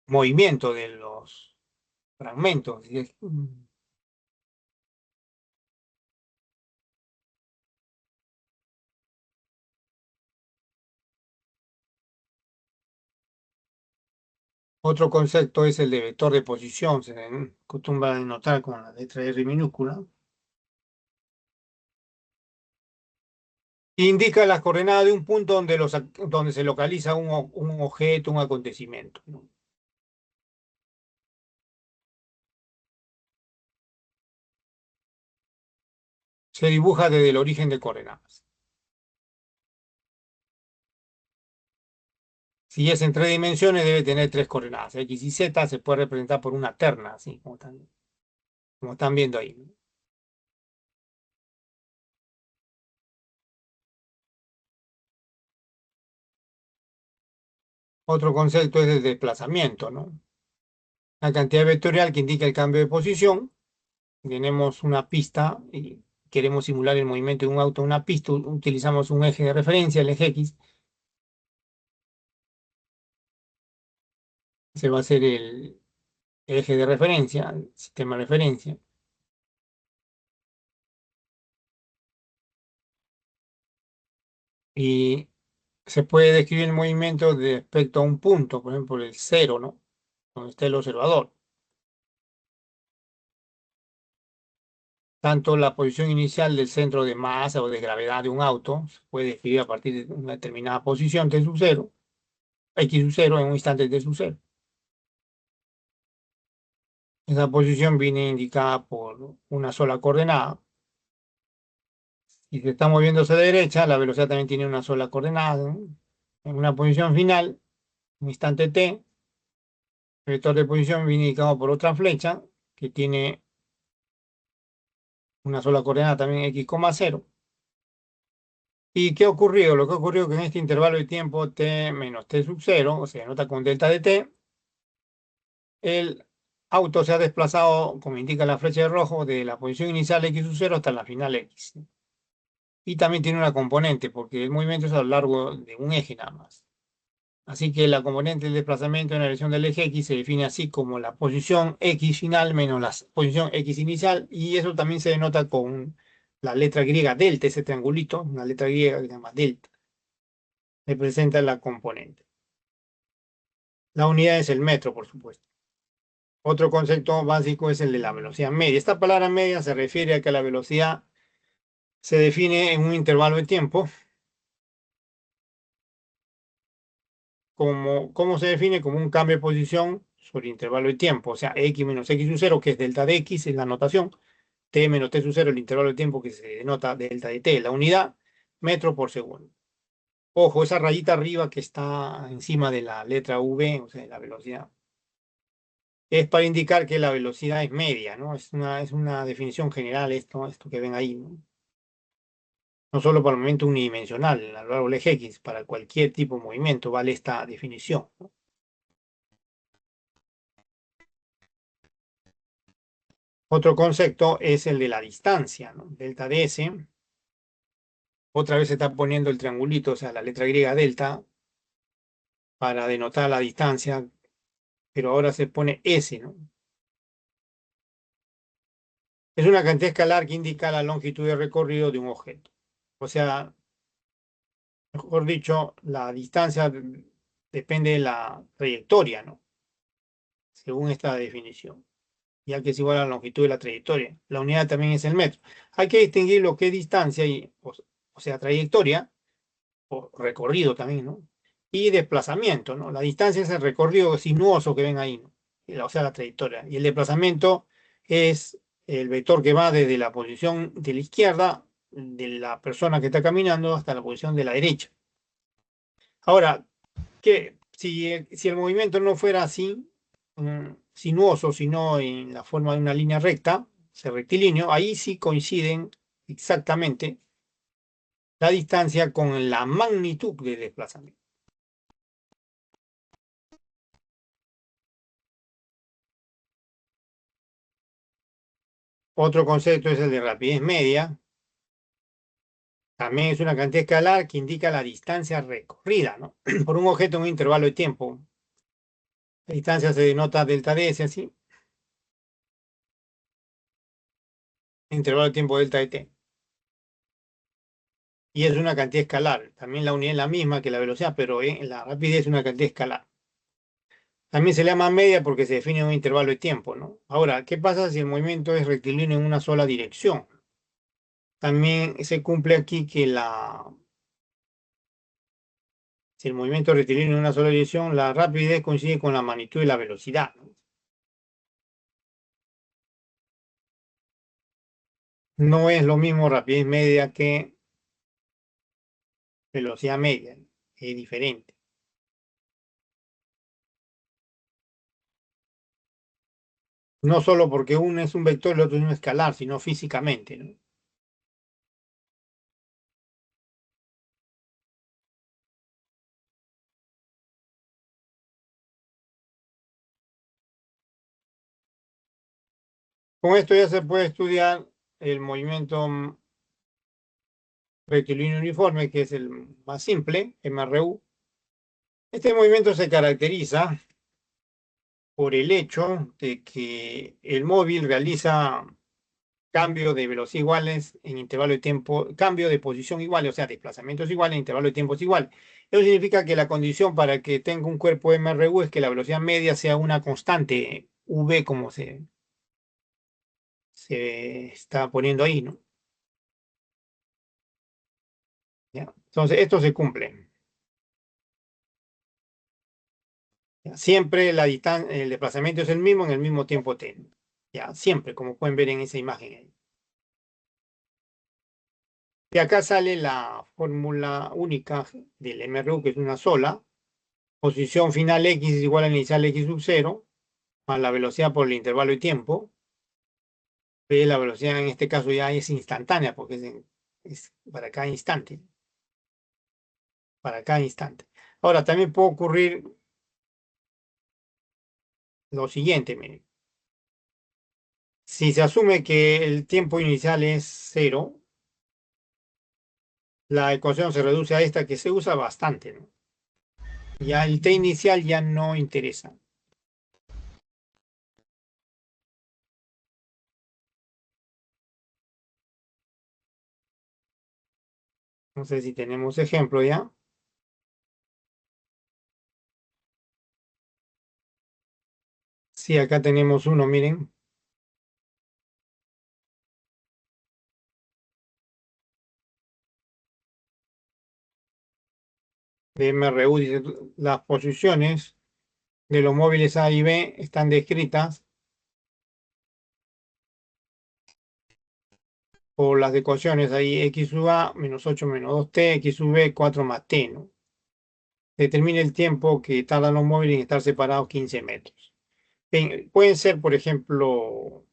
movimiento de los fragmentos. Otro concepto es el de vector de posición, se acostumbra a denotar con la letra R minúscula. Indica las coordenadas de un punto donde se localiza un objeto, un acontecimiento, ¿no? Se dibuja desde el origen de coordenadas. Si es en tres dimensiones, debe tener tres coordenadas. X y Z se puede representar por una terna, así como están viendo ahí, ¿no? Otro concepto es el desplazamiento, ¿no? La cantidad vectorial que indica el cambio de posición. Tenemos una pista y queremos simular el movimiento de un auto en una pista. Utilizamos un eje de referencia, el eje X. Se va a hacer el eje de referencia, el sistema de referencia. Y se puede describir el movimiento respecto a un punto, por ejemplo, el cero, ¿no? Donde está el observador. Tanto la posición inicial del centro de masa o de gravedad de un auto se puede describir a partir de una determinada posición t sub cero, x sub cero en un instante t sub cero. Esa posición viene indicada por una sola coordenada. Y si está moviendo hacia la derecha, la velocidad también tiene una sola coordenada, ¿no? En una posición final, un instante t, el vector de posición viene indicado por otra flecha que tiene una sola coordenada también x, cero. ¿Y qué ha ocurrido? Lo que ha ocurrido es que en este intervalo de tiempo t menos t sub cero, o sea, nota con delta de t, el auto se ha desplazado, como indica la flecha de rojo, de la posición inicial x sub cero hasta la final x. Y también tiene una componente, porque el movimiento es a lo largo de un eje nada más. Así que la componente del desplazamiento en la dirección del eje X se define así como la posición X final menos la posición X inicial, y eso también se denota con la letra griega delta, ese triangulito, una letra griega que se llama delta, representa la componente. La unidad es el metro, por supuesto. Otro concepto básico es el de la velocidad media. Esta palabra media se refiere a que la velocidad se define en un intervalo de tiempo. ¿Cómo se define? Como un cambio de posición sobre intervalo de tiempo, o sea, x menos x sub 0, que es delta de x, es la notación, t menos t sub 0, el intervalo de tiempo que se denota delta de t, la unidad, metro por segundo. Ojo, esa rayita arriba que está encima de la letra v, o sea, la velocidad, es para indicar que la velocidad es media, ¿no? Es una definición general esto que ven ahí, ¿no? No solo para el movimiento unidimensional a lo largo del eje X, para cualquier tipo de movimiento vale esta definición, ¿no? Otro concepto es el de la distancia, ¿no? Delta de S. Otra vez se está poniendo el triangulito, o sea, la letra griega delta, para denotar la distancia, pero ahora se pone S, ¿no? Es una cantidad escalar que indica la longitud de recorrido de un objeto. O sea, mejor dicho, la distancia depende de la trayectoria, ¿no? Según esta definición, ya que es igual a la longitud de la trayectoria. La unidad también es el metro. Hay que distinguir lo que es distancia, o sea, trayectoria, o recorrido también, ¿no? Y desplazamiento, ¿no? La distancia es el recorrido sinuoso que ven ahí, ¿no? O sea, la trayectoria. Y el desplazamiento es el vector que va desde la posición de la izquierda de la persona que está caminando hasta la posición de la derecha. Ahora, si el movimiento no fuera así, sinuoso, sino en la forma de una línea recta, ese rectilíneo, ahí sí coinciden exactamente la distancia con la magnitud del desplazamiento. Otro concepto es el de rapidez media. También es una cantidad escalar que indica la distancia recorrida, ¿no? Por un objeto en un intervalo de tiempo. La distancia se denota delta S, así, intervalo de tiempo delta de t. Y es una cantidad escalar. También la unidad es la misma que la velocidad, pero la rapidez es una cantidad escalar. También se le llama media porque se define en un intervalo de tiempo, ¿no? Ahora, ¿qué pasa si el movimiento es rectilíneo en una sola dirección? También se cumple aquí que si el movimiento es rectilíneo en una sola dirección, la rapidez coincide con la magnitud y la velocidad, ¿no? No es lo mismo rapidez media que velocidad media, es diferente. No solo porque uno es un vector y el otro es un escalar, sino físicamente, ¿no? Con esto ya se puede estudiar el movimiento rectilíneo uniforme, que es el más simple, MRU. Este movimiento se caracteriza por el hecho de que el móvil realiza cambio de velocidad iguales en intervalo de tiempo, cambio de posición igual, o sea, desplazamientos iguales en intervalo de tiempo es igual. Eso significa que la condición para que tenga un cuerpo MRU es que la velocidad media sea una constante V, como se está poniendo ahí, ¿no? ¿Ya? Entonces, esto se cumple. ¿Ya? Siempre la distancia, el desplazamiento es el mismo en el mismo tiempo t. Ya, siempre, como pueden ver en esa imagen ahí. Y acá sale la fórmula única del MRU, que es una sola. Posición final X es igual a inicial X sub 0, más la velocidad por el intervalo de tiempo. Ve, la velocidad en este caso ya es instantánea, porque es para cada instante, para cada instante. Ahora, también puede ocurrir lo siguiente, miren. Si se asume que el tiempo inicial es cero, la ecuación se reduce a esta que se usa bastante, ¿no? Ya el t inicial ya no interesa. No sé si tenemos ejemplo ya. Sí, acá tenemos uno, miren, de MRU. Dice, las posiciones de los móviles A y B están descritas por las ecuaciones ahí, x sub a menos 8 menos 2t, x sub b 4 más t, ¿no? Determina el tiempo que tardan los móviles en estar separados 15 metros. Bien, pueden ser, por ejemplo,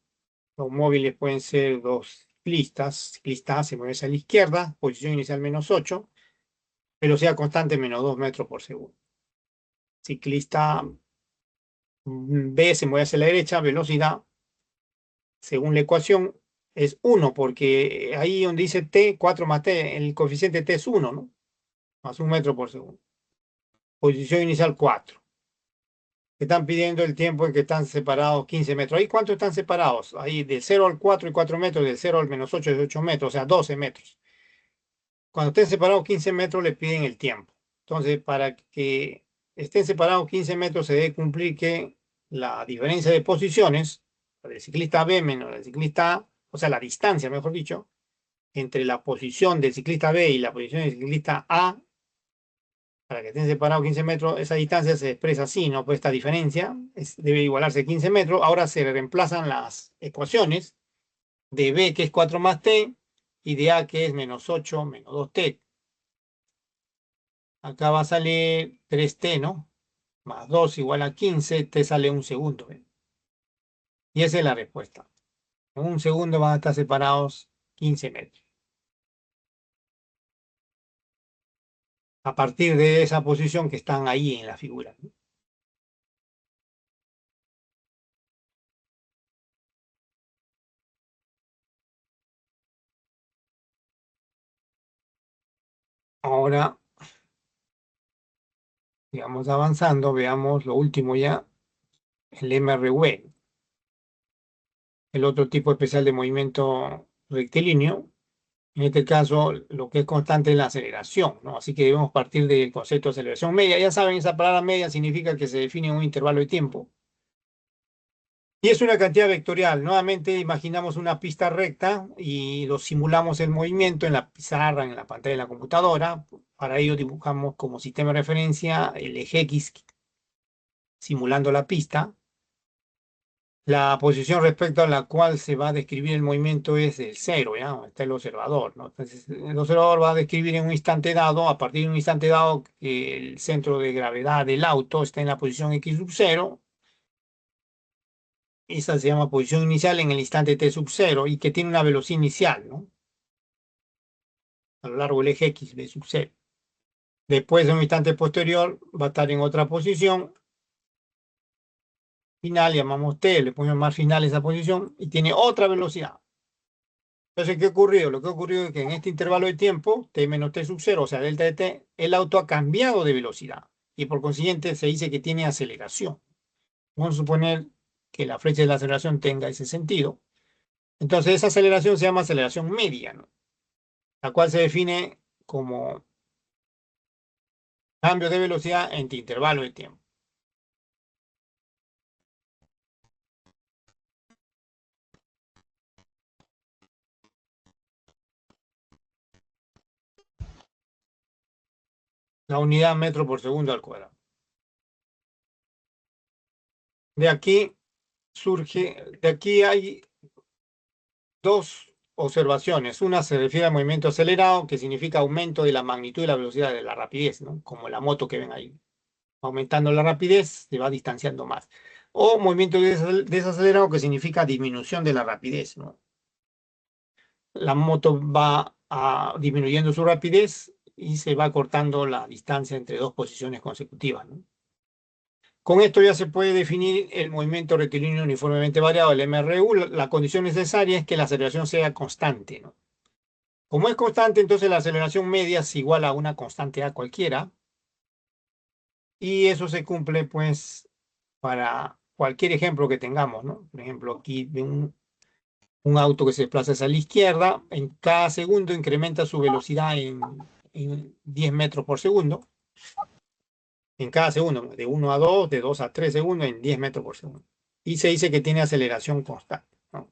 los móviles pueden ser dos ciclistas. Ciclista A se mueve hacia la izquierda, posición inicial menos 8, velocidad constante menos 2 metros por segundo. Ciclista B se mueve hacia la derecha, velocidad, según la ecuación, es 1, porque ahí donde dice t, 4 más t, el coeficiente t es 1, ¿no? Más 1 metro por segundo. Posición inicial 4. Están pidiendo el tiempo en que están separados 15 metros. ¿Ahí cuánto están separados? Ahí del 0 al 4 y 4 metros, del 0 al menos 8 es 8 metros, o sea, 12 metros. Cuando estén separados 15 metros le piden el tiempo. Entonces, para que estén separados 15 metros se debe cumplir que la diferencia de posiciones del ciclista B menos el ciclista A, o sea, la distancia, mejor dicho, entre la posición del ciclista B y la posición del ciclista A, para que estén separados 15 metros, esa distancia se expresa así, ¿no? Pues esta diferencia debe igualarse 15 metros. Ahora se reemplazan las ecuaciones de B, que es 4 más T, y de A, que es menos 8 menos 2T. Acá va a salir 3T, ¿no? Más 2 igual a 15, T sale un segundo, ¿ven? Y esa es la respuesta. En un segundo van a estar separados 15 metros. A partir de esa posición que están ahí en la figura, ¿no? Ahora, sigamos avanzando, veamos lo último ya, el MRV, el otro tipo especial de movimiento rectilíneo. En este caso, lo que es constante es la aceleración, ¿no? Así que debemos partir del concepto de aceleración media. Ya saben, esa palabra media significa que se define un intervalo de tiempo. Y es una cantidad vectorial. Nuevamente imaginamos una pista recta y lo simulamos el movimiento en la pizarra, en la pantalla de la computadora. Para ello dibujamos como sistema de referencia el eje X simulando la pista. La posición respecto a la cual se va a describir el movimiento es el cero, ¿ya? Donde está el observador, ¿no? Entonces, el observador va a describir en un instante dado, a partir de un instante dado, que el centro de gravedad del auto está en la posición X sub 0 Esa se llama posición inicial en el instante t sub 0 y que tiene una velocidad inicial, ¿no? A lo largo del eje X, v sub 0. Después de un instante posterior va a estar en otra posición final, llamamos t, le ponemos más final a esa posición y tiene otra velocidad. Entonces, ¿qué ha ocurrido? Lo que ha ocurrido es que en este intervalo de tiempo, t menos t sub 0, o sea, delta de t, el auto ha cambiado de velocidad y por consiguiente se dice que tiene aceleración. Vamos a suponer que la flecha de la aceleración tenga ese sentido. Entonces, esa aceleración se llama aceleración media, ¿no? La cual se define como cambio de velocidad entre intervalo de tiempo. La unidad metro por segundo al cuadrado. De aquí de aquí hay dos observaciones. Una se refiere al movimiento acelerado, que significa aumento de la magnitud y la velocidad de la rapidez, ¿no? Como la moto que ven ahí. Aumentando la rapidez, se va distanciando más. O movimiento desacelerado, que significa disminución de la rapidez, ¿no? La moto va disminuyendo su rapidez y se va cortando la distancia entre dos posiciones consecutivas, ¿no? Con esto ya se puede definir el movimiento rectilíneo uniformemente variado, el MRU. La condición necesaria es que la aceleración sea constante, ¿no? Como es constante, entonces la aceleración media es igual a una constante A cualquiera, y eso se cumple, pues, para cualquier ejemplo que tengamos, ¿no? Por ejemplo, aquí de un auto que se desplaza hacia la izquierda, en cada segundo incrementa su velocidad en 10 metros por segundo. En cada segundo, de 1 a 2, de 2 a 3 segundos, en 10 metros por segundo. Y se dice que tiene aceleración constante, ¿no?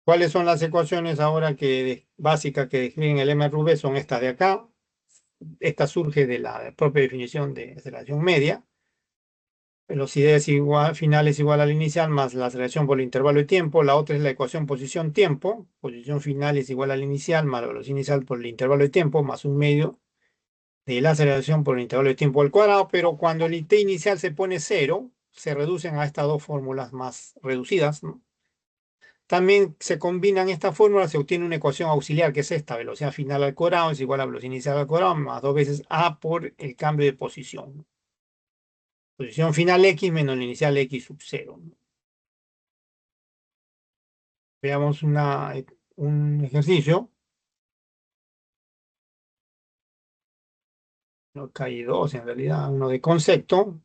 ¿Cuáles son las ecuaciones ahora básicas que describen el MRV? Son estas de acá. Esta surge de la propia definición de aceleración media. Velocidad es igual, final es igual a la inicial más la aceleración por el intervalo de tiempo. La otra es la ecuación posición-tiempo. Posición final es igual a la inicial más la velocidad inicial por el intervalo de tiempo más un medio de la aceleración por el intervalo de tiempo al cuadrado. Pero cuando el t inicial se pone cero, se reducen a estas dos fórmulas más reducidas, ¿no? También se combinan estas fórmulas, se obtiene una ecuación auxiliar que es esta: velocidad final al cuadrado es igual a velocidad inicial al cuadrado más dos veces a por el cambio de posición. Posición final x menos la inicial x sub 0. Veamos un ejercicio. No, acá hay dos en realidad, uno de concepto.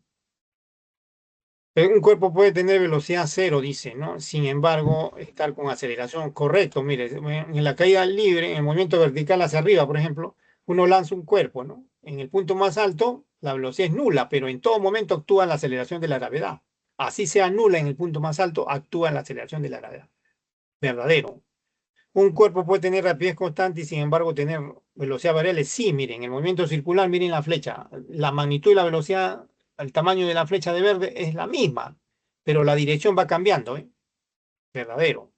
Un cuerpo puede tener velocidad cero, dice, ¿no? Sin embargo, estar con aceleración. Correcto, mire, en la caída libre, en el movimiento vertical hacia arriba, por ejemplo, uno lanza un cuerpo, ¿no? En el punto más alto, la velocidad es nula, pero en todo momento actúa la aceleración de la gravedad. Así sea nula en el punto más alto, actúa la aceleración de la gravedad. Verdadero. Un cuerpo puede tener rapidez constante y sin embargo tener velocidad variable. Sí, miren, el movimiento circular, miren la flecha. La magnitud y la velocidad, el tamaño de la flecha de verde es la misma, pero la dirección va cambiando, ¿eh? Verdadero.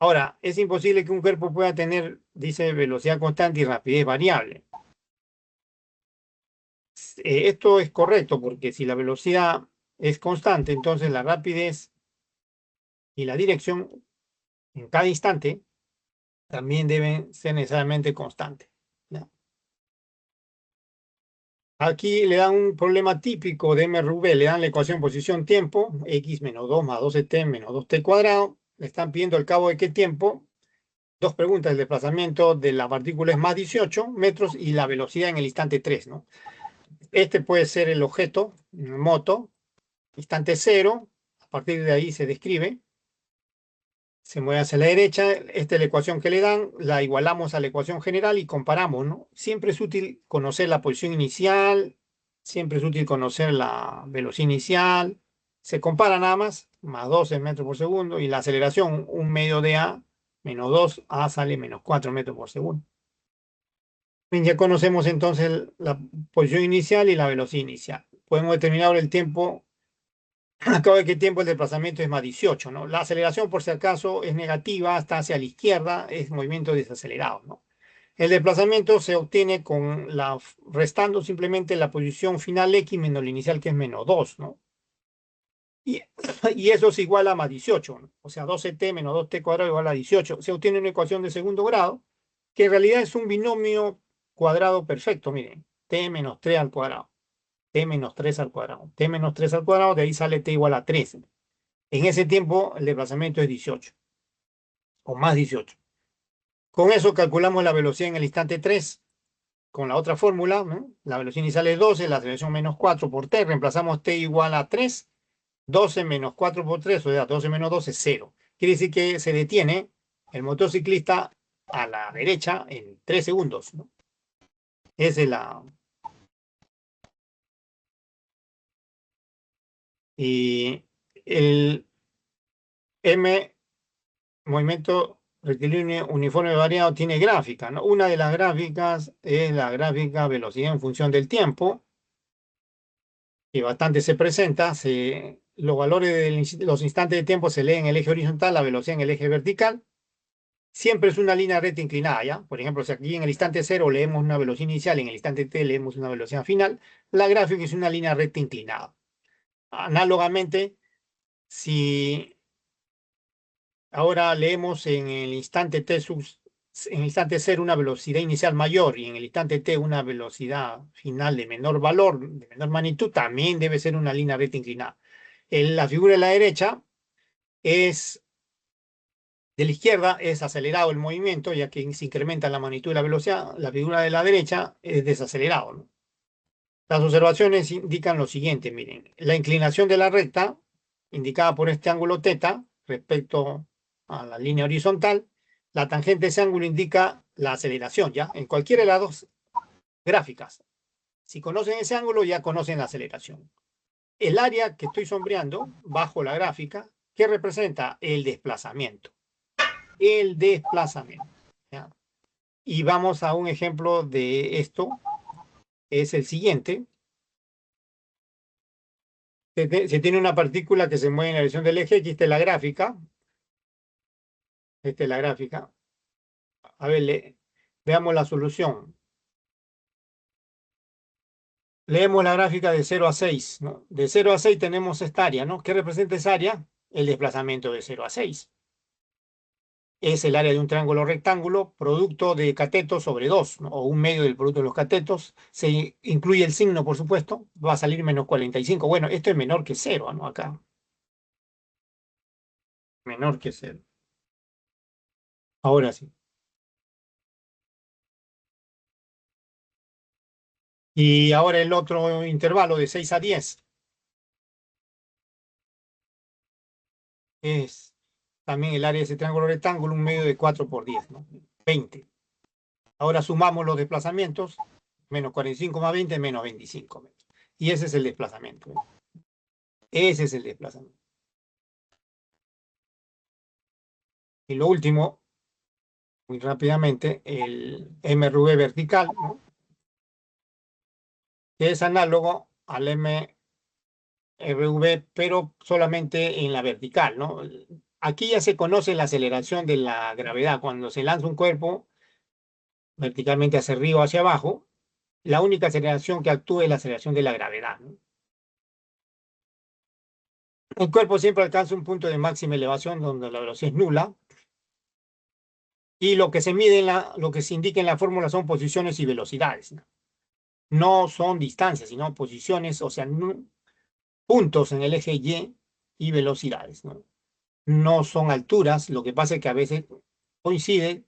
Ahora, es imposible que un cuerpo pueda tener, dice, velocidad constante y rapidez variable. Esto es correcto porque si la velocidad es constante, entonces la rapidez y la dirección en cada instante también deben ser necesariamente constantes, ¿no? Aquí le dan un problema típico de MRV, le dan la ecuación posición-tiempo, x menos 2 más 12t menos 2t cuadrado. Le están pidiendo el cabo de qué tiempo. Dos preguntas: el desplazamiento de la partícula es más 18 metros y la velocidad en el instante 3, ¿no? Este puede ser el objeto, moto, instante 0. A partir de ahí se describe. Se mueve hacia la derecha. Esta es la ecuación que le dan. La igualamos a la ecuación general y comparamos, ¿no? Siempre es útil conocer la posición inicial. Siempre es útil conocer la velocidad inicial. Se compara nada más 12 metros por segundo. Y la aceleración, un medio de A, menos 2, A sale menos 4 metros por segundo. Bien, ya conocemos entonces la posición inicial y la velocidad inicial. Podemos determinar ahora el tiempo. Acabo de que el tiempo del desplazamiento es más 18, ¿no? La aceleración, por si acaso, es negativa, está hacia la izquierda, es movimiento desacelerado, ¿no? El desplazamiento se obtiene restando simplemente la posición final x menos la inicial, que es menos 2, ¿no? Y, y eso es igual a más 18, ¿no? O sea, 12t menos 2t cuadrado igual a 18. Se obtiene una ecuación de segundo grado, que en realidad es un binomio cuadrado perfecto, miren. T menos 3 al cuadrado, t menos 3 al cuadrado, t menos 3 al cuadrado, de ahí sale t igual a 3. En ese tiempo el desplazamiento es 18, o más 18. Con eso calculamos la velocidad en el instante 3, con la otra fórmula, ¿no? La velocidad inicial es 12, la aceleración menos 4 por t, reemplazamos t igual a 3, 12 menos 4 por 3, o sea, 12 menos 12 es 0. Quiere decir que se detiene el motociclista a la derecha en 3 segundos, ¿no? Esa es la... Y el M, movimiento rectilíneo uniforme variado, tiene gráfica, ¿no? Una de las gráficas es la gráfica velocidad en función del tiempo, que bastante se presenta. Los valores de los instantes de tiempo se leen en el eje horizontal, la velocidad en el eje vertical. Siempre es una línea recta inclinada, ¿ya? Por ejemplo, si aquí en el instante cero leemos una velocidad inicial, en el instante t leemos una velocidad final, la gráfica es una línea recta inclinada. Análogamente, si ahora leemos en el instante t en el instante cero una velocidad inicial mayor y en el instante t una velocidad final de menor valor, de menor magnitud, también debe ser una línea recta inclinada. En la figura de la derecha es de la izquierda es acelerado el movimiento, ya que se incrementa la magnitud de la velocidad. La figura de la derecha es desacelerado, ¿no? Las observaciones indican lo siguiente, miren. La inclinación de la recta, indicada por este ángulo θ, respecto a la línea horizontal, la tangente de ese ángulo indica la aceleración, ¿ya? En cualquiera de las dos gráficas. Si conocen ese ángulo, ya conocen la aceleración. El área que estoy sombreando, bajo la gráfica, ¿qué representa? El desplazamiento. El desplazamiento, ¿ya? Y vamos a un ejemplo de esto, es el siguiente. Se tiene una partícula que se mueve en la dirección del eje, aquí está la gráfica, esta es la gráfica. A ver, veamos la solución. Leemos la gráfica de 0 a 6, ¿no? De 0 a 6 tenemos esta área, ¿no? ¿Qué representa esa área? El desplazamiento de 0 a 6. Es el área de un triángulo rectángulo, producto de catetos sobre 2, ¿no? O un medio del producto de los catetos. Se incluye el signo, por supuesto. Va a salir menos 45. Bueno, esto es menor que 0, ¿no? Acá. Menor que 0. Ahora sí. Y ahora el otro intervalo de 6 a 10 es también el área de ese triángulo rectángulo, un medio de 4 por 10, ¿no? 20. Ahora sumamos los desplazamientos, menos 45 más 20, menos 25 metros. Y ese es el desplazamiento, ¿no? Ese es el desplazamiento. Y lo último, muy rápidamente, el MRV vertical, ¿no? Que es análogo al MRV, pero solamente en la vertical, ¿no? Aquí ya se conoce la aceleración de la gravedad. Cuando se lanza un cuerpo verticalmente hacia arriba o hacia abajo, la única aceleración que actúa es la aceleración de la gravedad, ¿no? El cuerpo siempre alcanza un punto de máxima elevación donde la velocidad es nula, y lo que se mide lo que se indica en la fórmula son posiciones y velocidades, ¿no? No son distancias, sino posiciones, o sea, puntos en el eje y velocidades, ¿no? No son alturas, lo que pasa es que a veces coincide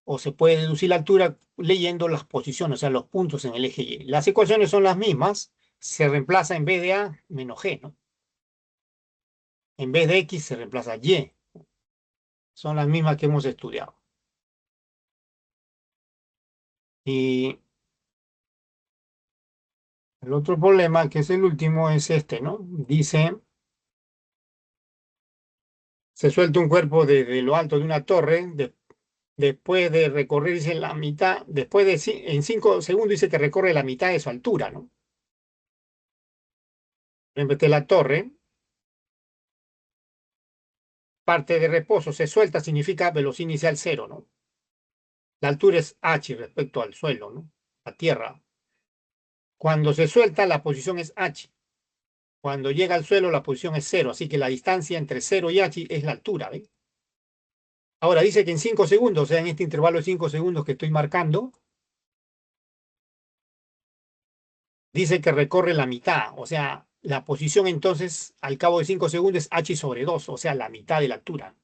o se puede deducir la altura leyendo las posiciones, o sea, los puntos en el eje Y. Las ecuaciones son las mismas, se reemplaza en vez de A menos G, ¿no? En vez de X se reemplaza Y. Son las mismas que hemos estudiado. Y el otro problema, que es el último, es este, ¿no? Dice, se suelta un cuerpo desde lo alto de una torre, después de recorrerse la mitad, en 5 segundos dice que recorre la mitad de su altura, ¿no? En vez de la torre, parte de reposo, se suelta, significa velocidad inicial cero, ¿no? La altura es h respecto al suelo, ¿no? La tierra. Cuando se suelta, la posición es h. Cuando llega al suelo, la posición es 0, así que la distancia entre 0 y H es la altura, ¿ven? Ahora dice que en 5 segundos, o sea, en este intervalo de 5 segundos que estoy marcando, dice que recorre la mitad, o sea, la posición entonces al cabo de 5 segundos es H sobre 2, o sea, la mitad de la altura.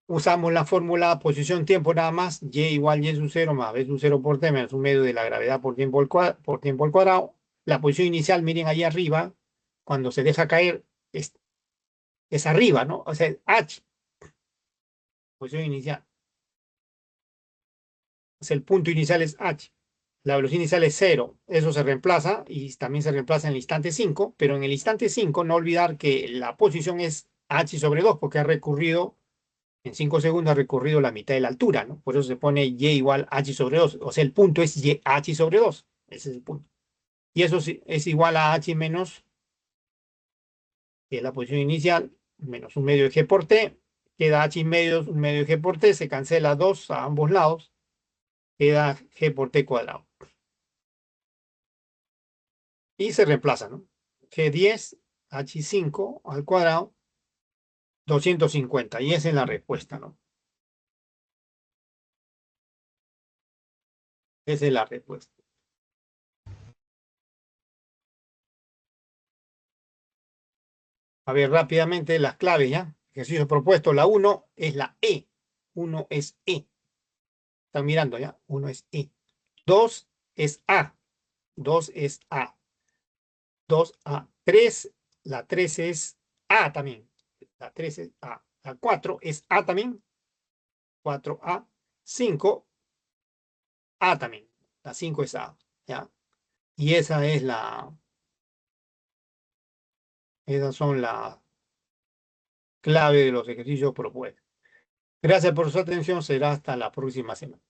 Usamos la fórmula posición-tiempo nada más, y igual y sub 0 más b sub 0 por t menos un medio de la gravedad por tiempo al cuadrado. La posición inicial, miren ahí arriba, cuando se deja caer, es arriba, ¿no? O sea, H, posición inicial. O sea, el punto inicial es H. La velocidad inicial es 0. Eso se reemplaza y también se reemplaza en el instante 5, pero en el instante 5 no olvidar que la posición es H sobre 2 porque ha recurrido, en 5 segundos ha recorrido la mitad de la altura, ¿no? Por eso se pone y igual H sobre 2. O sea, el punto es y H sobre 2. Ese es el punto. Y eso es igual a H menos la posición inicial, menos un medio de G por T. Queda H y medio, un medio de G por T. Se cancela 2 a ambos lados. Queda G por T cuadrado. Y se reemplaza, ¿no? G10, H5 al cuadrado, 250. Y esa es la respuesta, ¿no? Esa es la respuesta. A ver, rápidamente las claves, ¿ya? Ejercicio propuesto. La 1 es la E. 1 es E. Están mirando, ¿ya? 1 es E. 2 es A. 2 es A. 2A. 3, la 3 es A también. La 3 es A. La 4 es A también. 4A. 5, A también. La 5 es A, ¿ya? Y esas son las claves de los ejercicios propuestos. Gracias por su atención. Será hasta la próxima semana.